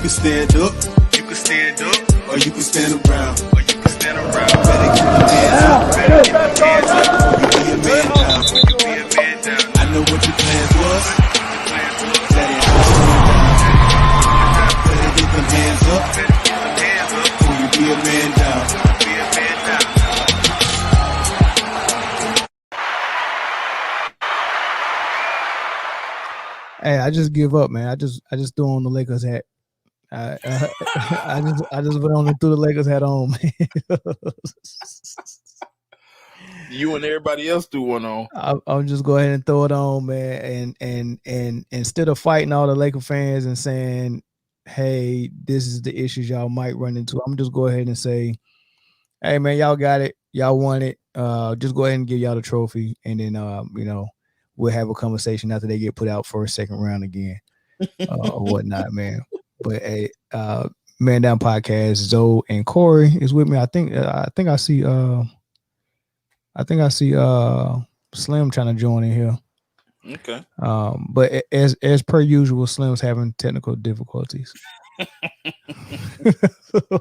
can stand up. You can stand up. Or you can stand around. Or you can stand around. Better get your hands up. Better get your hands up. You be a man down. You be a man down. I know what your plans was. That ain't how it's going down. Better get them hands up. Better get them hands up. Or you be a man down. Be a man down. Hey, I just give up, man. I just threw on the Lakers hat. I just went on and threw the Lakers hat on, man. You and everybody else do one on. I'll just go ahead and throw it on, man. And instead of fighting all the Laker fans and saying, hey, this is the issues y'all might run into, I'm just go ahead and say, hey, man, y'all got it. Y'all won it. Just go ahead and give y'all the trophy. And then, we'll have a conversation after they get put out for a second round again or whatnot, man. But hey, Man Down Podcast, Zoe and Corey is with me. I think I see Slim trying to join in here. Okay. But as per usual, Slim's having technical difficulties.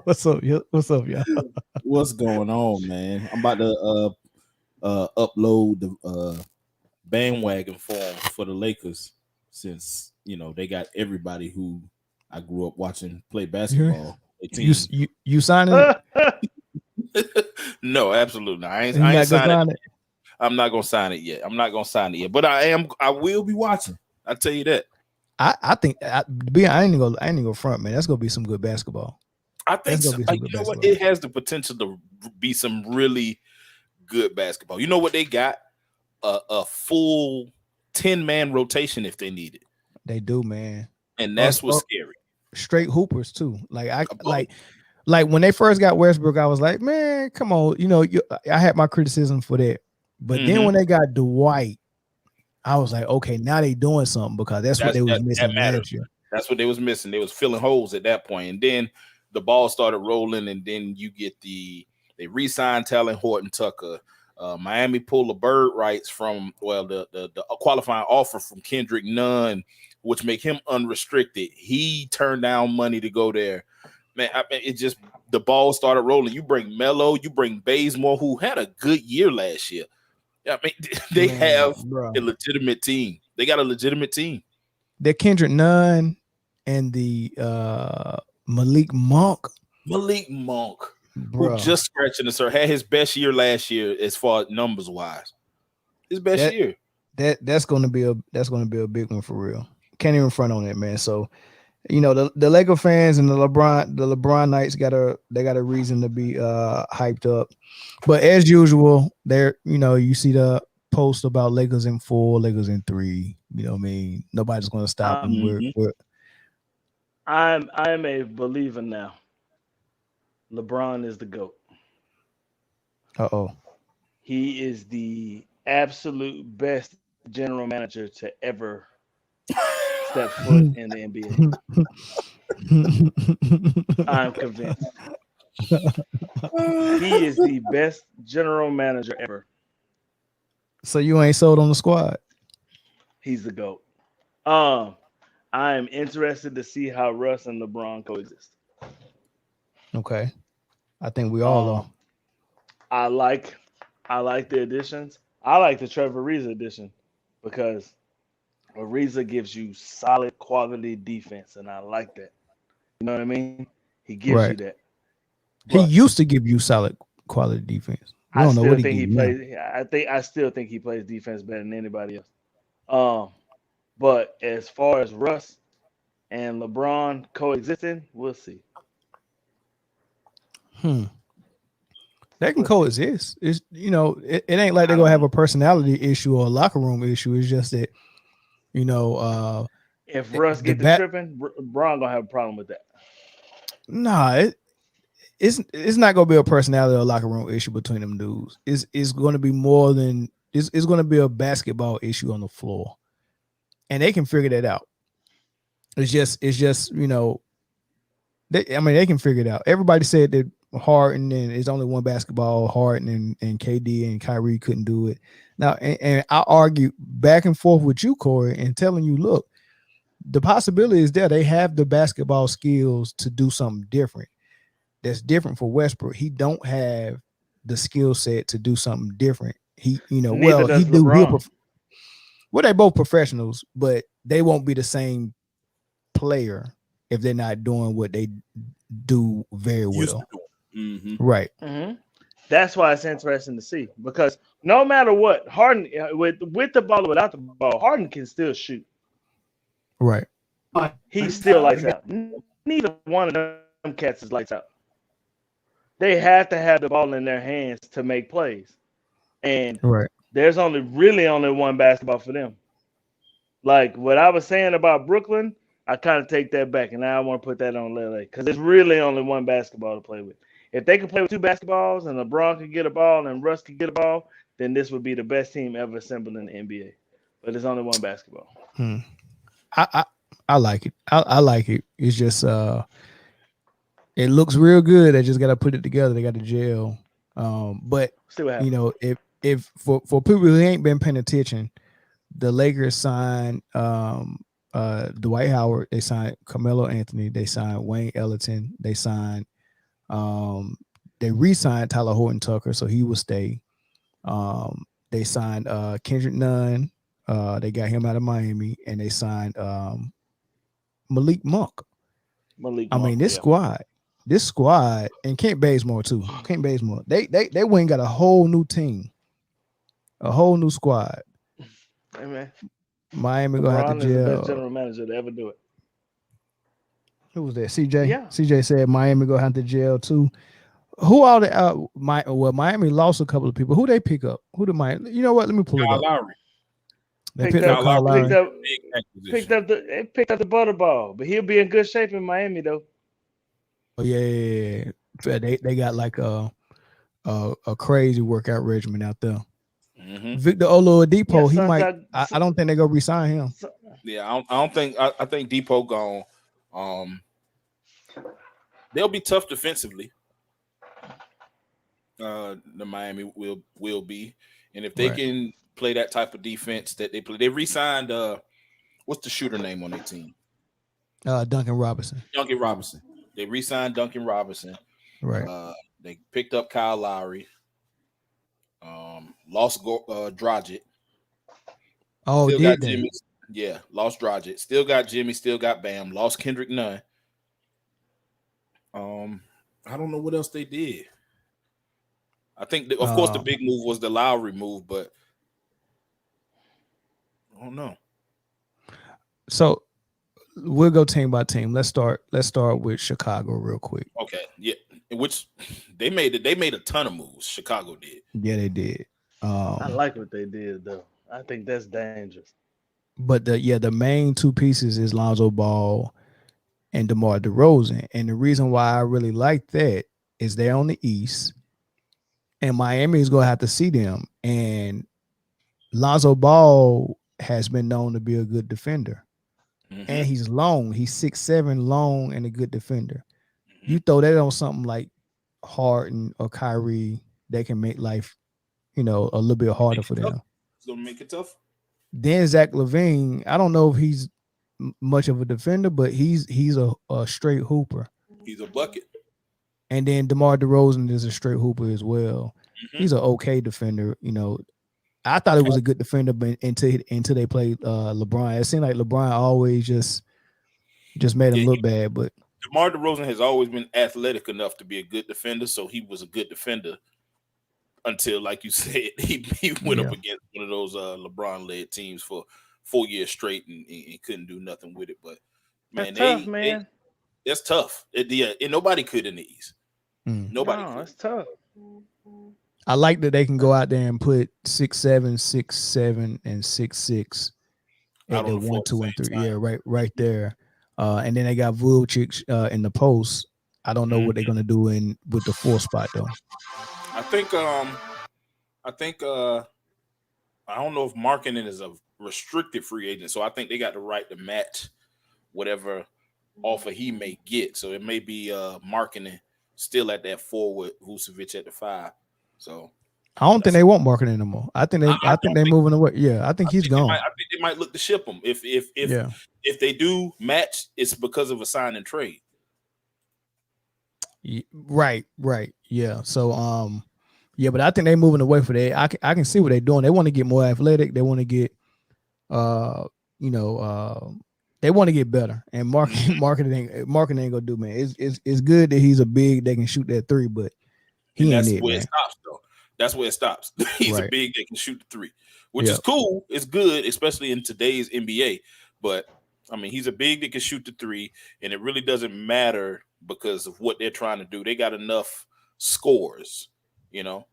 What's up, y'all? What's going on, man? I'm about to upload the bandwagon form for the Lakers, since they got everybody who I grew up watching play basketball. You signing it? No, absolutely not. I ain't signing it. I'm not gonna sign it yet. But I will be watching. I tell you that. I think I ain't gonna go front, man. That's gonna be some good basketball. I think so. You know what? It has the potential to be some really good basketball. You know what they got? A full 10-man rotation if they need it. They do, man. And that's what's scary. Straight hoopers too. Like when they first got Westbrook, I was like, man, come on. I had my criticism for that. But then when they got Dwight, I was like, okay, now they doing something, because that's what they was missing last year. That's what they was missing. They was filling holes at that point. And then the ball started rolling, and then you get they re-signed Talon Horton Tucker. Miami pulled the bird rights from the qualifying offer from Kendrick Nunn, which make him unrestricted. He turned down money to go there. Man, it just, the ball started rolling. You bring Melo, you bring Bazemore, who had a good year last year. I mean, they have a legitimate team. They got a legitimate team. That Kendrick Nunn and the Malik Monk. Who just scratching the surface, had his best year last year as far as numbers wise. His best year. That's gonna be a big one for real. Can't even front on that, man. So, the Laker fans and the LeBron Knights got a reason to be hyped up. But as usual, you see the post about Lakers in 4, Lakers in 3. You know what I mean? Nobody's gonna stop them. I'm a believer now. LeBron is the GOAT. He is the absolute best general manager to ever step foot in the NBA. I'm convinced. He is the best general manager ever. So you ain't sold on the squad? He's the GOAT. I am interested to see how Russ and LeBron coexist. Okay. I think we all are. I like the additions. I like the Trevor Ariza addition, because Ariza gives you solid quality defense, and I like that. You know what I mean? He gives you that. He used to give you solid quality defense. I still think he plays defense better than anybody else. But as far as Russ and LeBron coexisting, we'll see. They can coexist. It's it ain't like they're gonna have a personality issue or a locker room issue. It's just that if Russ gets the tripping, LeBron gonna have a problem with that. Nah, it's not gonna be a personality or locker room issue between them dudes. It's gonna be more than it's gonna be a basketball issue on the floor, and they can figure that out. It's just they can figure it out. Everybody said that Harden and it's only one basketball. Harden and KD and Kyrie couldn't do it. Now, and I argue back and forth with you, Corey, and telling you, look, the possibility is there. They have the basketball skills to do something different. That's different for Westbrook. He don't have the skill set to do something different. He, Neither he does do. LeBron. Well, they both professionals, but they won't be the same player if they're not doing what they do very Used well. to doing. Right. Hmm. That's why it's interesting to see because no matter what, Harden with the ball or without the ball, Harden can still shoot. Right. He's still lights out. Neither one of them cats is lights out. They have to have the ball in their hands to make plays, and Right. there's only one basketball for them. Like what I was saying about Brooklyn, I kind of take that back, and now I want to put that on LA because it's really only one basketball to play with. If they could play with two basketballs and LeBron could get a ball and Russ could get a ball, then this would be the best team ever assembled in the NBA. But it's only one basketball. Hmm. I like it. I like it. It's just it looks real good. They just got to put it together. They got to gel. But See what happens. If for people who ain't been paying attention, the Lakers signed Dwight Howard. They signed Carmelo Anthony. They signed Wayne Ellington. They signed they re-signed Tyler Horton Tucker, so he will stay. They signed Kendrick Nunn. They got him out of Miami, and they signed Malik Monk. Malik I mean, Monk, this squad, and Kent Bazemore too. Kent Bazemore. They went and got a whole new team, a whole new squad. Hey man, Miami gonna have to LeBron is the best jail. general manager to ever do it. Who was that? CJ. Yeah. CJ said Miami gonna have to jail too. Who all the Miami lost a couple of people. Who they pick up? Who did Miami? You know what? Let me pull it Kyle up. Lowry. They Picked picked up up, Kyle Lowry. picked up the butterball, but he'll be in good shape in Miami though. Oh yeah. They got like a crazy workout regimen out there. Mm-hmm. Victor Oladipo, he Sons might. got- I don't think they're gonna resign him. Yeah, I don't think. I think Depot gone. They'll be tough defensively. The Miami will be, and if they Right. can play that type of defense that they play, they re-signed. What's the shooter name on their team? Duncan Robinson. Duncan Robinson. They re-signed Duncan Robinson. Right. They picked up Kyle Lowry. Lost Dragic. Oh, Still did got they? Jimmy. Yeah, lost Dragic. Still got Jimmy. Still got Bam. Lost Kendrick Nunn. I don't know what else they did. I think, of course, the big move was the Lowry move, but I don't know. So we'll go team by team. Let's start with Chicago real quick. Okay, yeah. Which they made a ton of moves. Chicago did. Yeah, they did. I like what they did though. I think that's dangerous. But the main two pieces is Lonzo Ball and DeMar DeRozan. And the reason why I really like that is they're on the East, and Miami is going to have to see them. And Lonzo Ball has been known to be a good defender. Mm-hmm. And he's long. He's 6'7", long, and a good defender. You throw that on something like Harden or Kyrie, they can make life, a little bit harder for them. It's gonna make it tough. Then Zach LaVine, I don't know if he's much of a defender, but he's a straight hooper. He's a bucket. And then DeMar DeRozan is a straight hooper as well. Mm-hmm. He's an okay defender. I thought it was a good defender, but until they played LeBron, it seemed like LeBron always just made him look bad. But DeMar DeRozan has always been athletic enough to be a good defender, so he was a good defender until, like you said, he went up against one of those LeBron-led teams for 4 years straight and couldn't do nothing with it. But man, That's tough, man. That's tough. And nobody could in the East. Nobody could. That's tough. I like that they can go out there and put 6'7", 6'7", and 6'6" at the 1, 2, and 3. Yeah, right there. And then they got Vucic in the post. I don't know what they're gonna do with the 4 spot though. I think I don't know if Markkanen is a restricted free agent, so I think they got the right to match whatever offer he may get. So it may be Markkanen still at that 4 with Vucevic at the 5. So I don't think they want marketing anymore. I think I they're don't think moving away. Yeah, I think he's gone. I think they might look to ship him Yeah. if they do match. It's because of a sign and trade. Right. Yeah. So yeah, but I think they're moving away for that. I can see what they're doing. They want to get more athletic. They want to get you know, they want to get better. And marketing ain't gonna do, man. It's good that he's a big that can shoot that three, but And he ain't that's it, where man. it stops, though. That's where it stops. He's a Right. big that can shoot the three, which is cool. It's good, especially in today's NBA. But I mean, he's a big that can shoot the three, and it really doesn't matter because of what they're trying to do. They got enough scores, you know.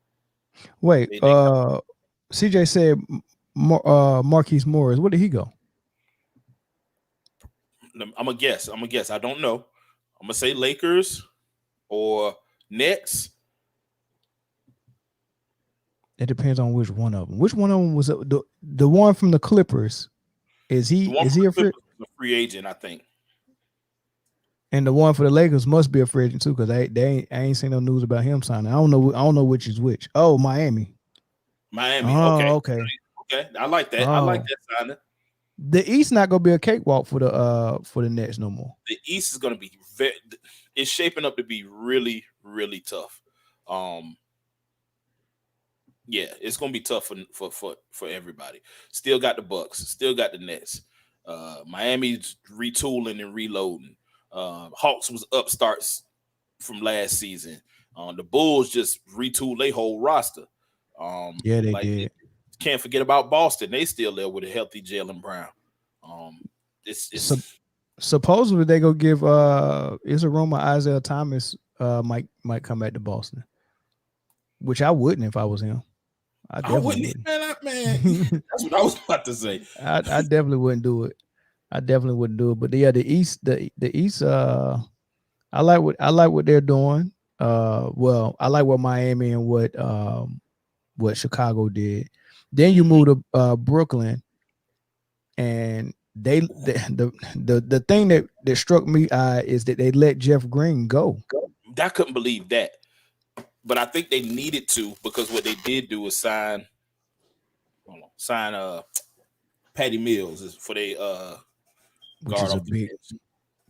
Wait, They CJ said Marquise Morris. Where did he go? I'm gonna guess. I don't know. I'm gonna say Lakers or Nets. It depends on which one of them. Which one of them was the one from the Clippers? Is he a free agent? I think. And the one for the Lakers must be a free agent too, because I ain't seen no news about him signing. I don't know which is which. Oh, Miami. Oh, okay. I like that. I like that signing. The East not gonna be a cakewalk for the Nets no more. The East is gonna be it's shaping up to be really, really tough. Yeah, it's gonna be tough for everybody. Still got the Bucks, still got the Nets. Miami's retooling and reloading. Hawks was upstarts from last season. The Bulls just retooled their whole roster. Yeah, they did. Can't forget about Boston. They still there with a healthy Jaylen Brown. Supposedly they go give it's a rumor Isaiah Thomas might come back to Boston, which I wouldn't if I was him. I definitely wouldn't. Man, that's what I was about to say. I definitely wouldn't do it. But yeah, the East, the East. I like what they're doing. Well, I like what Miami and what Chicago did. Then you move to Brooklyn, and the thing that struck me is that they let Jeff Green go. I couldn't believe that, but I think they needed to, because what they did do is sign Patty Mills for their which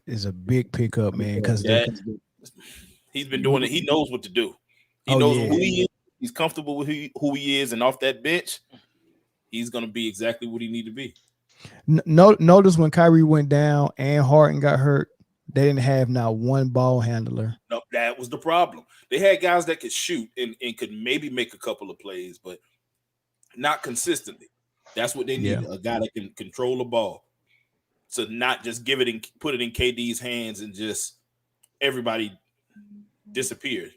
is a big pickup, man, because he's been doing it. He knows what to do. He knows who he is. He's comfortable with who he is, and off that bench, he's going to be exactly what he need to be. Notice when Kyrie went down and Harden got hurt, they didn't have not one ball handler. No, that was the problem. They had guys that could shoot and could maybe make a couple of plays, but not consistently. That's what they need, a guy that can control the ball. So not just give it and put it in KD's hands and just everybody disappear,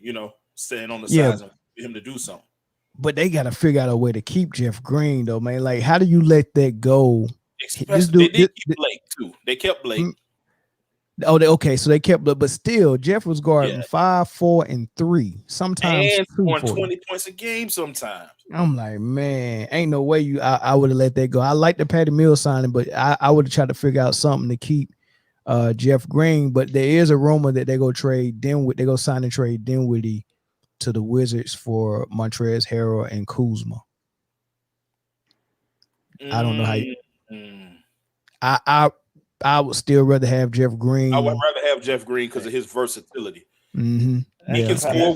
staying on the sides and for him to do something. But they got to figure out a way to keep Jeff Green, though, man. Like, how do you let that go? They did keep Blake, too. They kept Blake. Okay, so they kept, but still, Jeff was guarding 5, 4, and 3. Sometimes and scoring 20 points a game sometimes. I'm like, man, ain't no way I would have let that go. I like the Patty Mills signing, but I would have tried to figure out something to keep Jeff Green. But there is a rumor that they go sign and trade Dinwiddie to the Wizards for Montrezl Harrell and Kuzma. I don't know how I would still rather have Jeff Green. I would rather have Jeff Green because of his versatility. Mm-hmm. He can score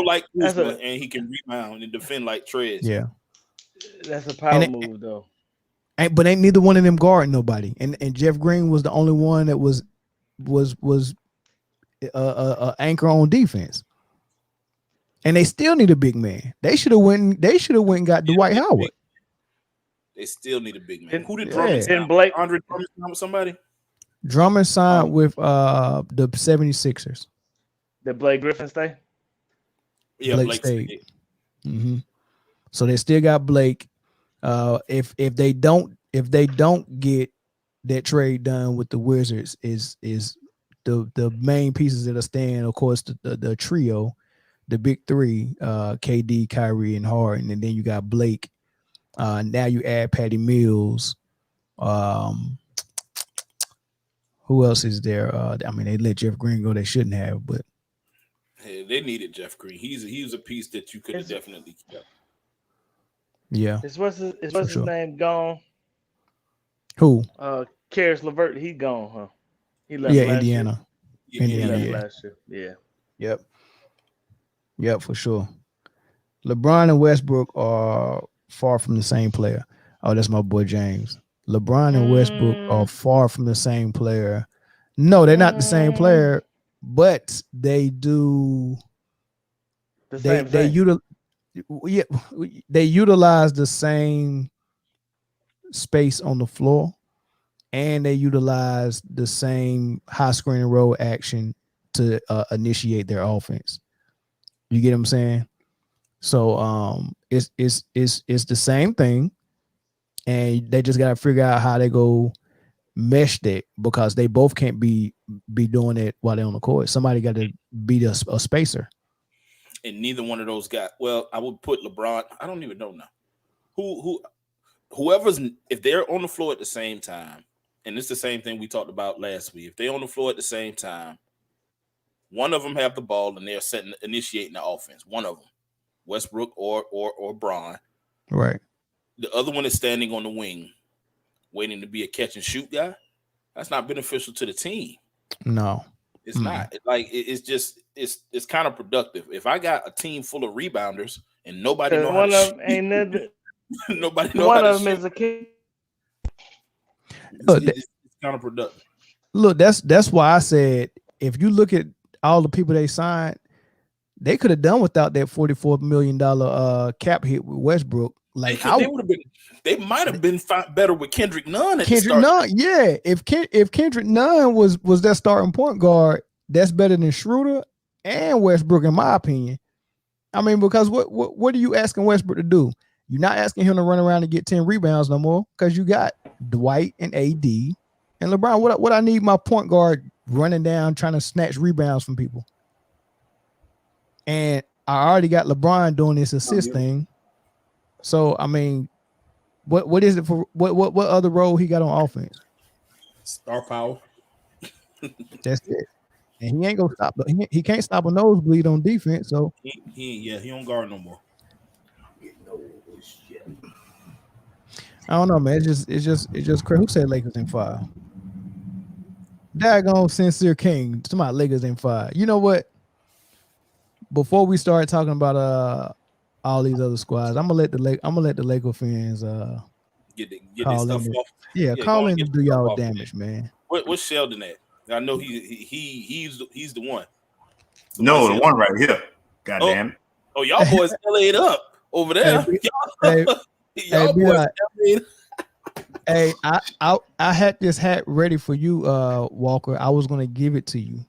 like Kuzma, and he can rebound and defend like Trez. Yeah, that's a power move, though. But ain't neither one of them guarding nobody, and Jeff Green was the only one that was anchor on defense. And they still need a big man. They should have went and got Dwight Howard. They still need a big man. Who did Drummond sign? Blake Andre Drummond sign with somebody? Drummond signed with the 76ers. Did Blake Griffin stay? Yeah, Blake stayed. Mm-hmm. So they still got Blake. If they don't get that trade done with the Wizards, is the main pieces that are staying, of course, the trio, the big three, KD, Kyrie, and Harden, and then you got Blake. Now you add Patty Mills. Who else is there? They let Jeff Green go. They shouldn't have, but they needed Jeff Green. He was a piece that you could have definitely kept. Yeah, What's for his sure. name gone? Who? Karis LeVert, he gone, huh? He left Yeah, last year. Indiana. Yeah, He Indiana, left Indiana. yeah. last year. Yeah. Yep. Yep, for sure. LeBron and Westbrook are far from the same player. Oh, that's my boy James. LeBron and Westbrook are Mm, far from the same player. No, they're not the same mm, player, but they do the they same they thing. util yeah, they utilize the same space on the floor, and they utilize the same high screen and roll action to initiate their offense. You get what I'm saying? So it's the same thing, and they just gotta figure out how they go mesh that because they both can't be doing it while they're on the court. Somebody got to be a spacer. And neither one of those guys. Well, I would put LeBron. I don't even know now. Whoever's if they're on the floor at the same time, and it's the same thing we talked about last week. If they're on the floor at the same time, one of them have the ball and they're initiating the offense. One of them, Westbrook or Braun. Right. The other one is standing on the wing, waiting to be a catch and shoot guy. That's not beneficial to the team. No. It's not. It's just it's kind of productive. If I got a team full of rebounders and nobody know how to One of shoot, them ain't nothing. nobody know One how of to them shoot. is a kid. It's kind of productive. Look, that's why I said if you look at all the people they signed, they could have done without that $44 million cap hit with Westbrook. Like They would have been. They might have been better with Kendrick Nunn at the Kendrick start. Nunn, yeah. If Kendrick Nunn was that starting point guard, that's better than Schroeder and Westbrook, in my opinion. I mean, because what are you asking Westbrook to do? You're not asking him to run around and get 10 rebounds no more because you got Dwight and AD and LeBron. What I need my point guard running down trying to snatch rebounds from people. And I already got LeBron doing this assist thing. So I mean, what is it for what other role he got on offense? Star power. That's it. And he ain't gonna stop. He can't stop a nosebleed on defense. So He don't guard no more. I don't know, man. It's just crazy. Who said Lakers in 5? Daggone Sincere King. Somebody Lakers in 5. You know what? Before we start talking about all these other squads, I'm gonna let the Laker fans Get their call stuff in. off. Yeah, go call on, in get and the do stuff y'all off, damage, man. What's Sheldon at? I know he's the one. No, Somebody the said- one right here. God damn it. Oh, y'all boys LA'd up over there. Hey, Y'all be boys like- LA'd. Hey, I had this hat ready for you, Walker. I was gonna give it to you,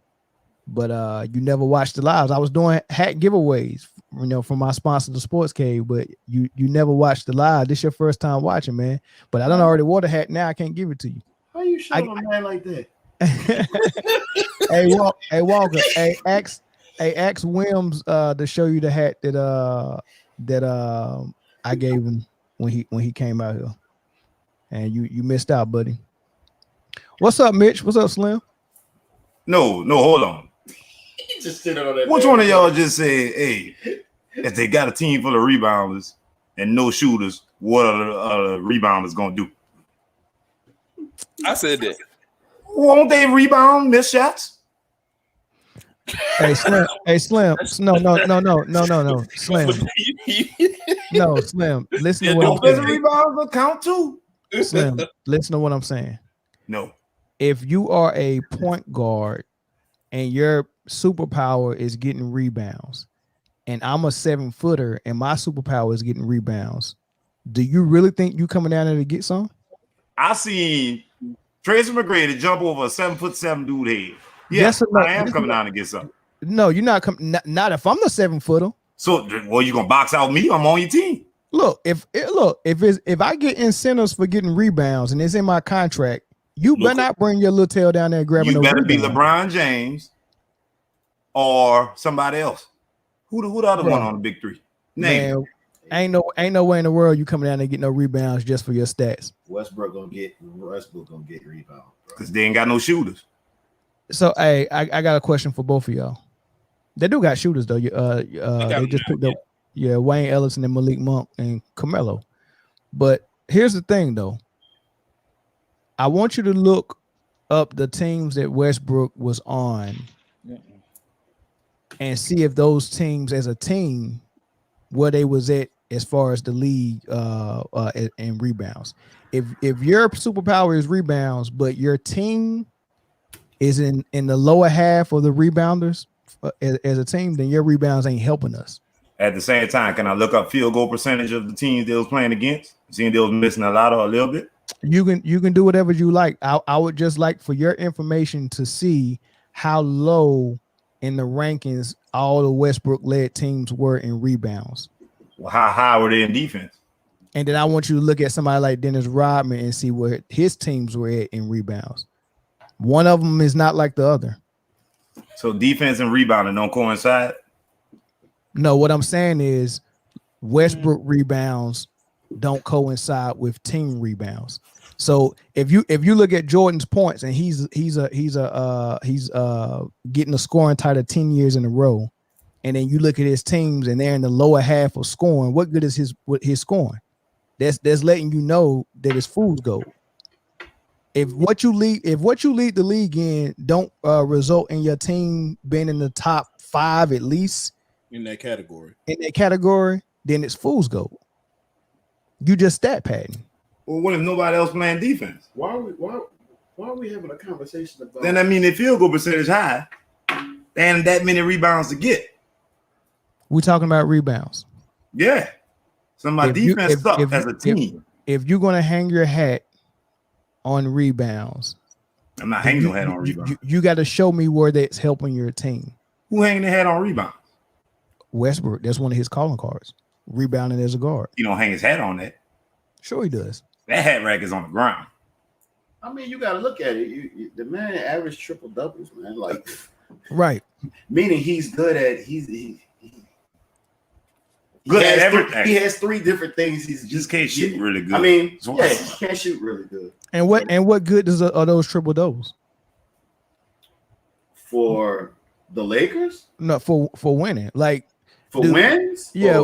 but you never watched the lives. I was doing hat giveaways, from my sponsor, the Sports Cave, but you never watched the live. This your first time watching, man. But I done already wore the hat. Now I can't give it to you. How you showing a man like that? Hey, Walker. Hey, ask Wims to show you the hat that I gave him when he came out here. And you missed out, buddy. What's up, Mitch? What's up, Slim? No, hold on. Just sitting on that. Which one of y'all just said, hey, if they got a team full of rebounders and no shooters, what are the rebounders gonna do? I said that. Won't they rebound, miss shots? Hey, Slim. Hey, Slim. No. Slim. No, Slim. Listen to what I'm Offensive saying. rebounds will count too. Slim, listen to what I'm saying. No. If you are a point guard and your superpower is getting rebounds, and I'm a 7-footer and my superpower is getting rebounds, do you really think you coming down there to get some? I seen Tracy McGrady jump over a 7'7" dude head. Yes or no? I am coming down to get some. No, you're not coming. Not if I'm the 7-footer. So, well, you gonna box out me? I'm on your team. Look, if I get incentives for getting rebounds and it's in my contract, you better not bring your little tail down there and grab You no better be rebound. LeBron James or somebody else. Who the other one on the big three? Name. Man, ain't no way in the world you coming down there and get no rebounds just for your stats. Westbrook gonna get rebound Because they ain't got no shooters. So, hey, I got a question for both of y'all. They do got shooters though. They just picked up, Wayne Ellison and Malik Monk and Carmelo. But here's the thing, though. I want you to look up the teams that Westbrook was on and see if those teams as a team where they was at as far as the league and rebounds. If your superpower is rebounds, but your team is in the lower half of the rebounders as a team, then your rebounds ain't helping us. At the same time, can I look up field goal percentage of the teams they was playing against? Seeing they was missing a lot or a little bit? You can do whatever you like. I would just like for your information to see how low in the rankings all the Westbrook-led teams were in rebounds. Well, how high were they in defense? And then I want you to look at somebody like Dennis Rodman and see where his teams were at in rebounds. One of them is not like the other. So defense and rebounding don't coincide? No, what I'm saying is Westbrook rebounds don't coincide with team rebounds. So if you look at Jordan's points and he's getting a scoring title 10 years in a row, and then you look at his teams and they're in the lower half of scoring, what good is his scoring? That's letting you know that it's fool's gold. If what you lead the league in don't result in your team being in the top 5 at least in that category, then it's fool's gold. You just stat padding. Well, what if nobody else playing defense? Why are we having a conversation about? Then I mean, their field goal percentage high, and that many rebounds to get. We're talking about rebounds. Yeah, so my defense sucks as a team. If you're gonna hang your hat on rebounds, I'm not hanging no hat on rebounds. You got to show me where that's helping your team. Who hanging their hat on rebounds? Westbrook. That's one of his calling cards. Rebounding as a guard. He don't hang his hat on that. Sure he does. That hat rack is on the ground. I mean, you got to look at it. The man averaged triple doubles, man. Like, right. Meaning he's good at good at everything. He has 3 different things. He's just can't shoot really good. I mean, yeah, he can't shoot really good. And what good are those triple doubles for the Lakers? No, for winning. Like for wins? Yeah,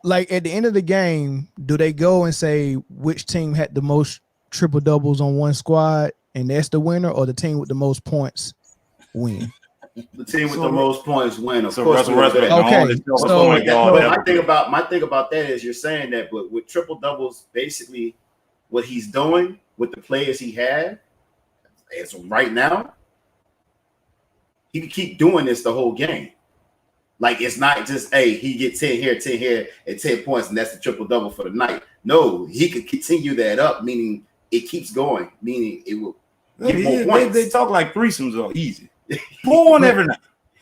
like at the end of the game, do they go and say which team had the most triple doubles on one squad and that's the winner, or the team with the most points win? The team with the most points win. Of so course, okay. So my thing about that is you're saying that, but with triple doubles, basically, what he's doing with the players he had, as right now, he can keep doing this the whole game. Like, it's not just, hey, he gets 10 here, and 10 points, and that's the triple double for the night. No, he could continue that up, meaning it keeps going, meaning it will get more points. They talk like threesomes are easy. Pull one every night.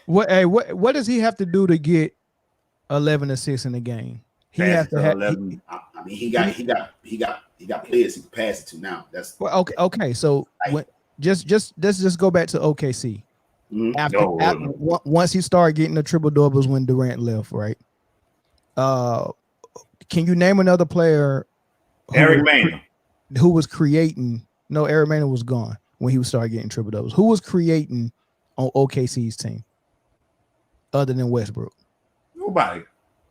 What does he have to do to get 11 assists in the game? He has to have 11. I mean, he got players he can pass it to now. That's okay. So let's just go back to OKC. Mm-hmm. Once he started getting the triple doubles when Durant left, right? Can you name another player? Eric Maynard, who was creating? No, Eric Maynard was gone when he started getting triple doubles. Who was creating on OKC's team other than Westbrook?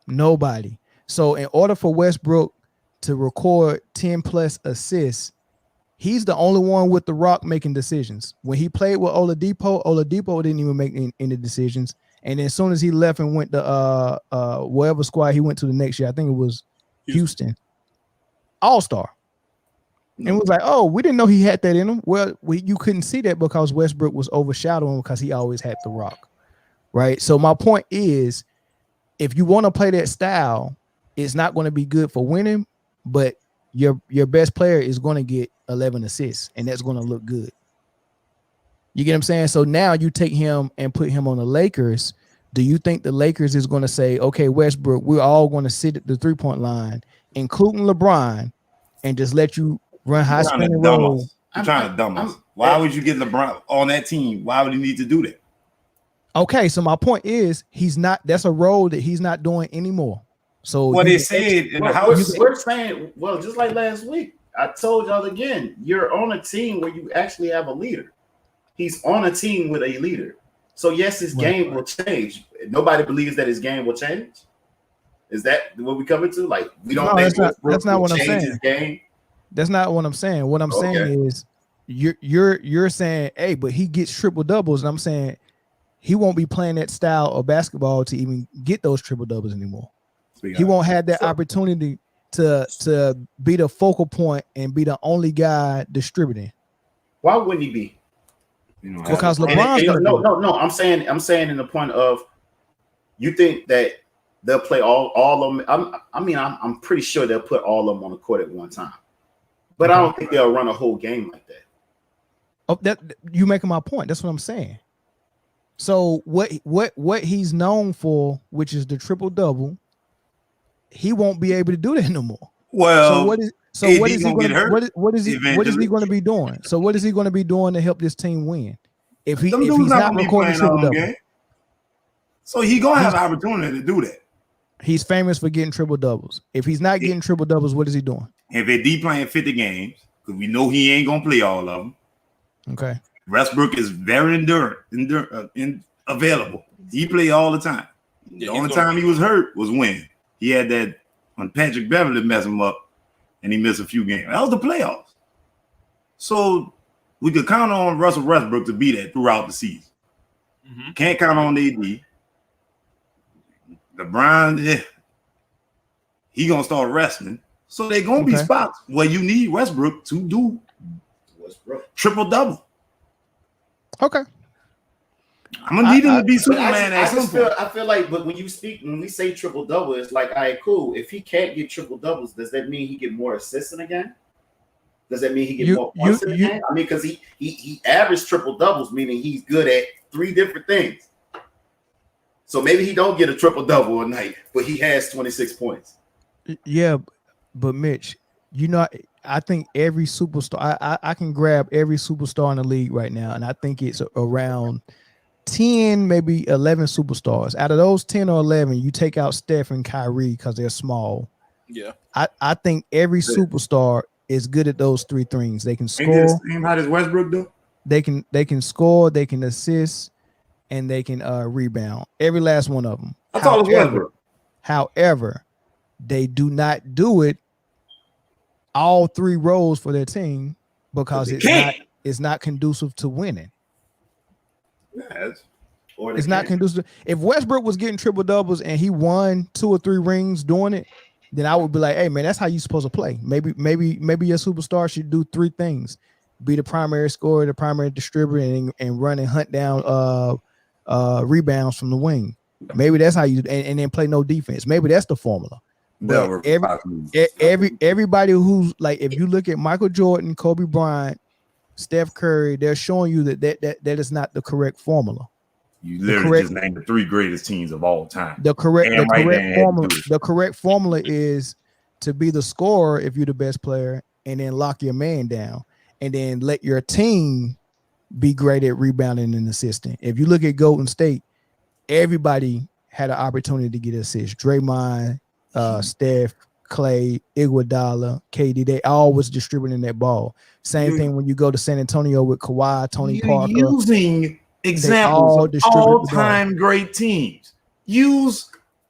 Nobody. So in order for Westbrook to record 10 plus assists, he's the only one with the rock making decisions. When he played with Oladipo didn't even make any decisions. And then as soon as he left and went to whatever squad he went to the next year, I think it was Houston, All-Star. And it was like, oh, we didn't know he had that in him. Well, you couldn't see that because Westbrook was overshadowing because he always had the rock, right? So my point is, if you want to play that style, it's not going to be good for winning, but your best player is going to get 11 assists, and that's going to look good. You get what I'm saying? So now you take him and put him on the Lakers. Do you think the Lakers is going to say, okay, Westbrook, we're all going to sit at the three-point line, including LeBron, and just let you run high spin and roll? You're trying to dumb us. Why would you get LeBron on that team? Why would he need to do that? Okay, so my point is that's a role that he's not doing anymore. So what they said in the house, we're saying, well, just like last week, I told y'all again, you're on a team where you actually have a leader. He's on a team with a leader. So yes, his game will change. Nobody believes that his game will change. Is that what we coming to? Like, we don't No, think that's not what I'm change saying. his game? That's not what I'm saying. What I'm saying Okay. is you're saying, hey, but he gets triple doubles, and I'm saying he won't be playing that style of basketball to even get those triple doubles anymore. He won't have that opportunity to be the focal point and be the only guy distributing. Why wouldn't he be? Because LeBron's no. I'm saying in the point of, you think that they'll play all of them. I'm pretty sure they'll put all of them on the court at one time, but I don't think they'll run a whole game like that. Oh, that you making my point. That's what I'm saying. So what he's known for, which is the triple double, he won't be able to do that no more. Well, what is he going to what is he going to be doing? So what is he going to be doing to help this team win? If he's not recording triple double, so he gonna have an opportunity to do that. He's famous for getting triple doubles. If he's not getting triple doubles, what is he doing? If AD playing 50 games, because we know he ain't gonna play all of them. Okay. Westbrook is very available. He play all the time. The only time he was hurt was when he had that, when Patrick Beverly messed him up and he missed a few games. That was the playoffs. So we could count on Russell Westbrook to be that throughout the season. Mm-hmm. Can't count on AD. LeBron, he gonna start wrestling. So they're gonna be spots where you need Westbrook to do triple double. Okay. I'm gonna need him to be Superman. I feel like, but when we say triple double, it's like, all right, cool. If he can't get triple doubles, does that mean he get more assists in a game? Does that mean he get more points in a game? I mean, because he averaged triple doubles, meaning he's good at 3 different things. So maybe he don't get a triple double a night, but he has 26 points. Yeah, but Mitch, I think every superstar, I can grab every superstar in the league right now, and I think it's around 10, maybe 11 superstars. Out of those 10 or 11, you take out Steph and Kyrie because they're small. Yeah. I think every superstar is good at those 3 things. They can score. Same how does Westbrook do? They can score, they can assist, and they can rebound. Every last one of them. That's all Westbrook. However, they do not do it all 3 roles for their team because it's not conducive to winning. Yes. It's not conducive. If Westbrook was getting triple doubles and he won 2 or 3 rings doing it, then I would be like, hey man, that's how you're supposed to play. Maybe your superstar should do 3 things: be the primary scorer, the primary distributor, and run and hunt down rebounds from the wing. Maybe that's how you and then play no defense. Maybe that's the formula. But everybody who's like, if you look at Michael Jordan, Kobe Bryant, Steph Curry, they're showing you that is not the correct formula. You literally just named the 3 greatest teams of all time. The correct formula is to be the scorer if you're the best player, and then lock your man down, and then let your team be great at rebounding and assisting. If you look at Golden State, everybody had an opportunity to get assists. Draymond, Steph, Clay, Iguodala, KD, they all was distributing that ball. Same thing when you go to San Antonio with Kawhi, Tony Parker. Using examples of all-time great teams. Use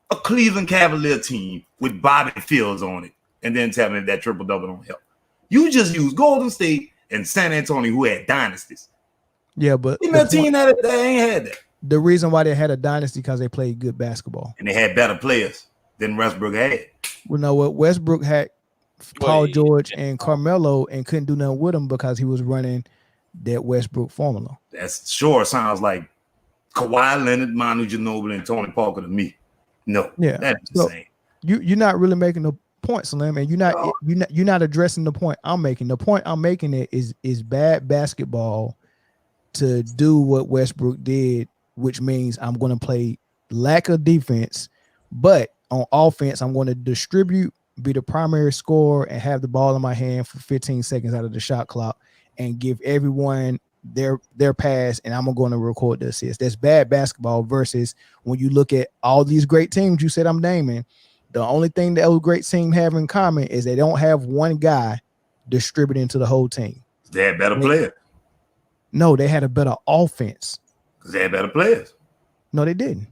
a Cleveland Cavalier team with Bobby Fields on it, and then tell me that triple-double don't help. You just use Golden State and San Antonio, who had dynasties. Yeah, but the team that ain't had that. The reason why they had a dynasty because they played good basketball. And they had better players than Westbrook had. Well, no, what Westbrook had Paul George and Carmelo and couldn't do nothing with him because he was running that Westbrook formula. That sure sounds like Kawhi Leonard, Manu Ginobili, and Tony Parker to me. No, that's the same. You're not really making the point, Slim, and you're not addressing the point I'm making. The point I'm making is bad basketball to do what Westbrook did, which means I'm going to play lack of defense, but on offense, I'm going to distribute, be the primary scorer, and have the ball in my hand for 15 seconds out of the shot clock and give everyone their pass, and I'm going to record the assist. That's bad basketball versus when you look at all these great teams you said I'm naming, the only thing that those great teams have in common is they don't have one guy distributing to the whole team. They had better players. No, they had a better offense. Because they had better players. No, they didn't.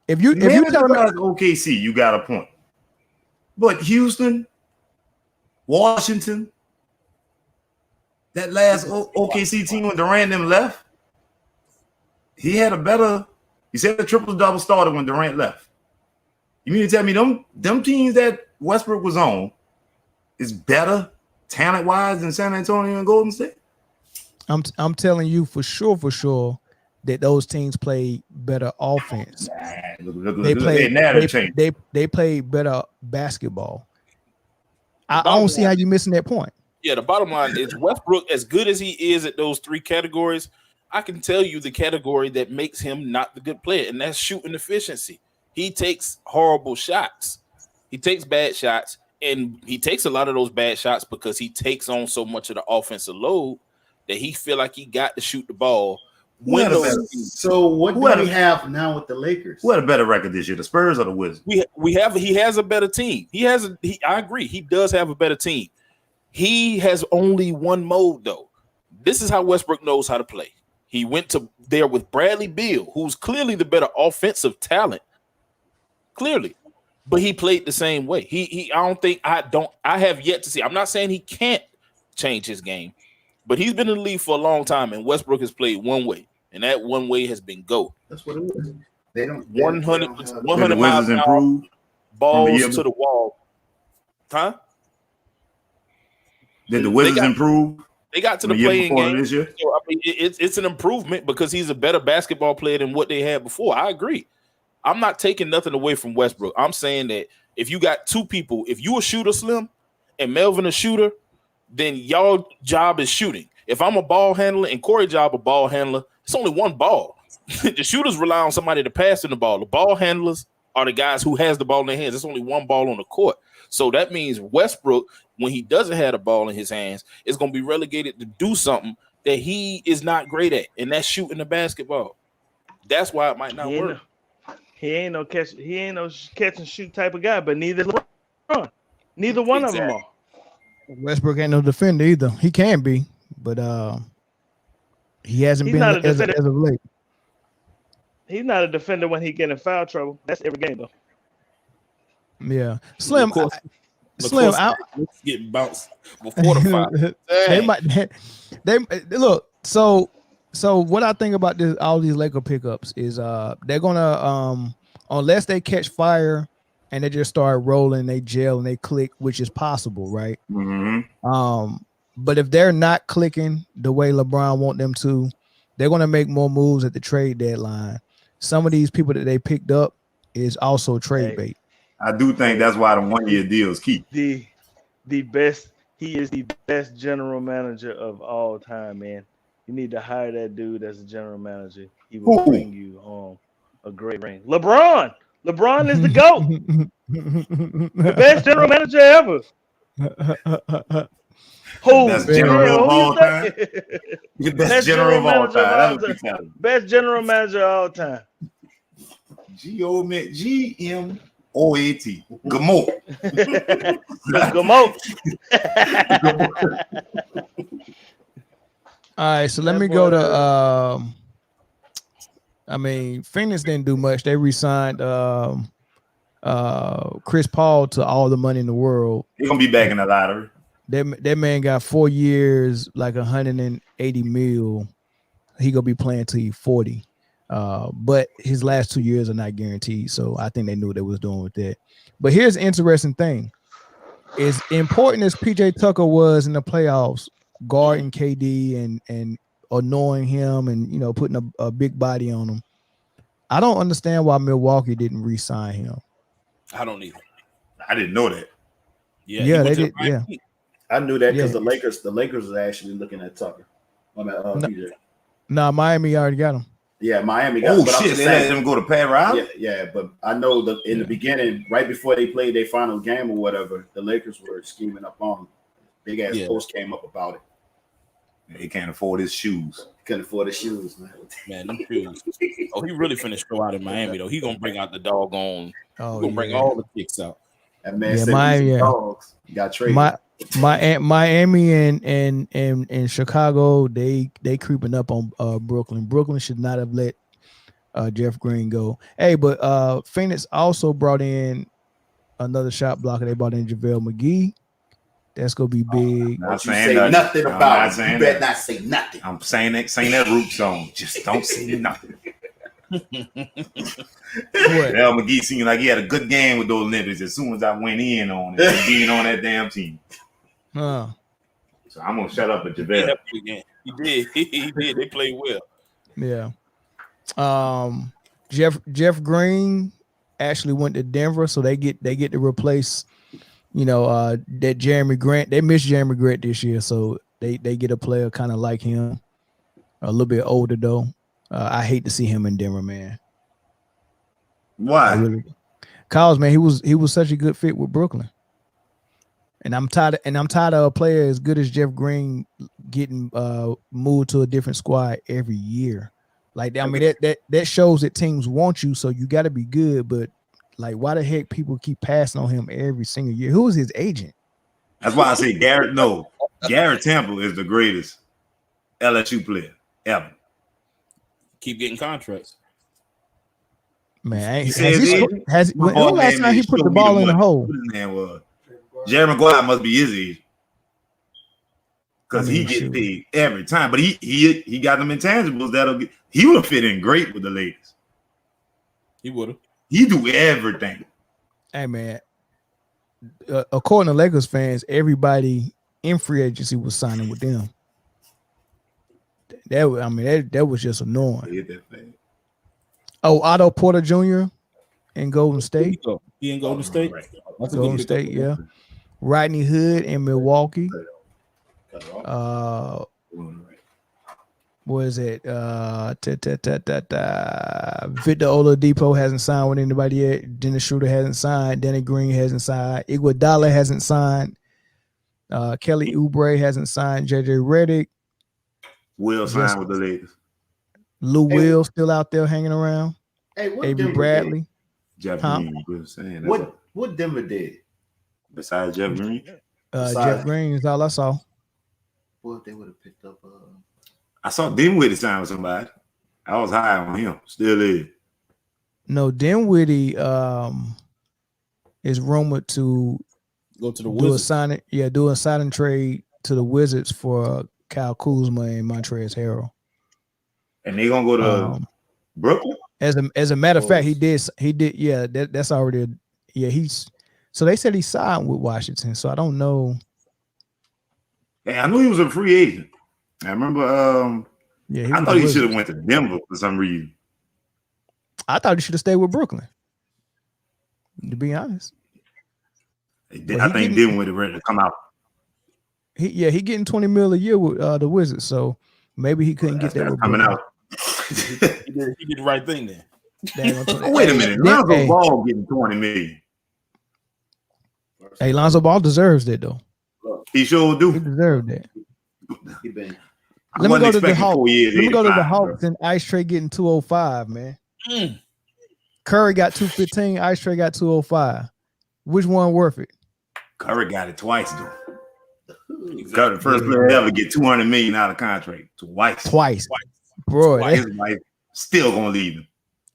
if you tell me OKC, you got a point. But Houston, Washington, that last OKC team when Durant them left, he had a better. He said the triple double started when Durant left. You mean to tell me them teams that Westbrook was on is better talent wise than San Antonio and Golden State? I'm telling you for sure that those teams play better offense. They played better basketball. I don't see how you're missing that point. Yeah, the bottom line is Westbrook, as good as he is at those three categories, I can tell you the category that makes him not the good player, and that's shooting efficiency. He takes horrible shots. He takes bad shots, and he takes a lot of those bad shots because he takes on so much of the offensive load that he feel like he got to shoot the ball. So what do we have now with the Lakers? Who had a better record this year, the Spurs or the Wizards? He has a better team. I agree. He does have a better team. He has only one mode though. This is how Westbrook knows how to play. He went to there with Bradley Beal, who's clearly the better offensive talent. Clearly. But he played the same way. I have yet to see. I'm not saying he can't change his game, but he's been in the league for a long time, and Westbrook has played one way, and that one way has been go. That's what it is. They don't 100 the miles an hour, balls to the wall. Huh? Did the Wizards improve? They got to the playing game. This year? So, I mean, it's an improvement because he's a better basketball player than what they had before. I agree. I'm not taking nothing away from Westbrook. I'm saying that if you got two people, if you a shooter, Slim, and Melvin a shooter, then y'all job is shooting. If I'm a ball handler and Corey job a ball handler, it's only one ball. The shooters rely on somebody to pass in the ball. The ball handlers are the guys who has the ball in their hands. There's only one ball on the court. So that means Westbrook, when he doesn't have the ball in his hands, is going to be relegated to do something that he is not great at, and that's shooting the basketball. That's why it might not work. He ain't no catch and shoot type of guy, but neither LeBron. Neither one of them are. Westbrook ain't no defender either. He can be, but he hasn't been as of late. He's not a defender when he get in foul trouble. That's every game though. Yeah, Slim. Slim, getting bounced before the foul. They look. So what I think about all these Laker pickups is they're gonna unless they catch fire and they just start rolling, they gel and they click, which is possible, right? Mm-hmm. But if they're not clicking the way LeBron want them to, they're gonna make more moves at the trade deadline. Some of these people that they picked up is also trade bait. I do think that's why the 1-year deals keep. The best. He is the best general manager of all time, man. You need to hire that dude as a general manager. He will bring you home a great ring. LeBron is the GOAT. The best general manager ever. Best general of all time. The best general of all time. Best general manager of all time. GMOAT. Gamo. All right, so let me go to Phoenix didn't do much. They re-signed Chris Paul to all the money in the world. He's gonna be back in the lottery. That man got 4 years, like 180 mil. He gonna be playing till he's 40. But his last 2 years are not guaranteed. So I think they knew what they was doing with that. But here's the interesting thing. As important as PJ Tucker was in the playoffs, guarding KD and annoying him and putting a big body on him, I don't understand why Milwaukee didn't re-sign him. I don't either. I didn't know that. Yeah, they did. Yeah, I knew that because the Lakers are actually looking at Tucker. PJ. No, Miami already got him. Yeah, Miami got him. Oh shit! They let them go to Pat Riley. Yeah, but I know that in the beginning, right before they played their final game or whatever, the Lakers were scheming up on him. Big ass post came up about it. He can't afford his shoes. Couldn't afford his shoes, man. Them shoes. Oh, he really finished go out in Miami though. He gonna bring out the doggone. Oh, gonna bring all the kicks out. That man said dogs. He got traded. Miami and Chicago, they creeping up on Brooklyn. Brooklyn should not have let Jeff Green go. Hey, but Phoenix also brought in another shot blocker. They brought in JaVale McGee. That's gonna be big. Not Don't you saying say nothing I'm about not it. saying You better that. not say nothing. I'm saying that root song. Just don't say nothing. What? Al McGee seemed like he had a good game with those Olympics as soon as I went in on it and being on that damn team. Huh. So I'm gonna shut up at He JaVale. had a good game. He did. He did. They played well. Yeah. Jeff Green actually went to Denver, so they get to replace, that Jeremy Grant. They missed Jeremy Grant this year, so they get a player kind of like him, a little bit older though. I hate to see him in Denver, man. Why? I really, cause man, he was such a good fit with Brooklyn, and I'm tired of a player as good as Jeff Green getting moved to a different squad every year. Like, I mean, that shows that teams want you, so you got to be good. But like, why the heck people keep passing on him every single year? Who is his agent? That's why I say Garrett Temple is the greatest LSU player ever. Keep getting contracts. Man, He says when last time he put the ball in the hole? What his name was? Jerry Maguire must be his age. Because he gets paid every time. But he got them intangibles he would have fit in great with the Lakers. He would have. He do everything. Hey man, according to Lakers fans, everybody in free agency was signing with them. That was just annoying. Oh, Otto Porter Jr. in Golden State. He in Golden State. That's Golden State, yeah. Rodney Hood in Milwaukee. What is it? Victor Oladipo hasn't signed with anybody yet. Dennis Schroeder hasn't signed. Danny Green hasn't signed. Iguodala hasn't signed. Kelly Oubre hasn't signed. JJ Redick. Will signed with the Lakers. Lou Will still out there hanging around. Hey, what A.B. Denver Bradley. Did? Jeff Green was saying that. What Denver did? Besides Jeff Green? Jeff Green is all I saw. Well, they would have picked up. I saw Dinwiddie sign with somebody. I was high on him. Still is. No, Dinwiddie is rumored to go to the Wizards. Do a signing trade to the Wizards for Kyle Kuzma and Montrezl Harrell. And they're gonna go to Brooklyn. As a matter of fact, he did. Yeah, that's already. So they said he signed with Washington. So I don't know. Yeah, I knew he was a free agent. I remember. I thought he should have went to Denver for some reason. I thought he should have stayed with Brooklyn. To be honest, I think Dinwiddie ready to come out. He getting $20 million a year with the Wizards, so maybe he couldn't get that with coming Brooklyn. out. He did the right thing then. Wait a minute, Lonzo Ball getting $20 million. Hey, Lonzo Ball deserves that though. He sure do. He deserved that. Let me go to the Hawks. Let me go to the Hawks and Ice Trae getting 205, man. Curry got 215. Ice Trae got 205. Which one worth it? Curry got it twice though. Curry, the first player to ever get $200 million out of contract twice. Bro, his wife still gonna leave him.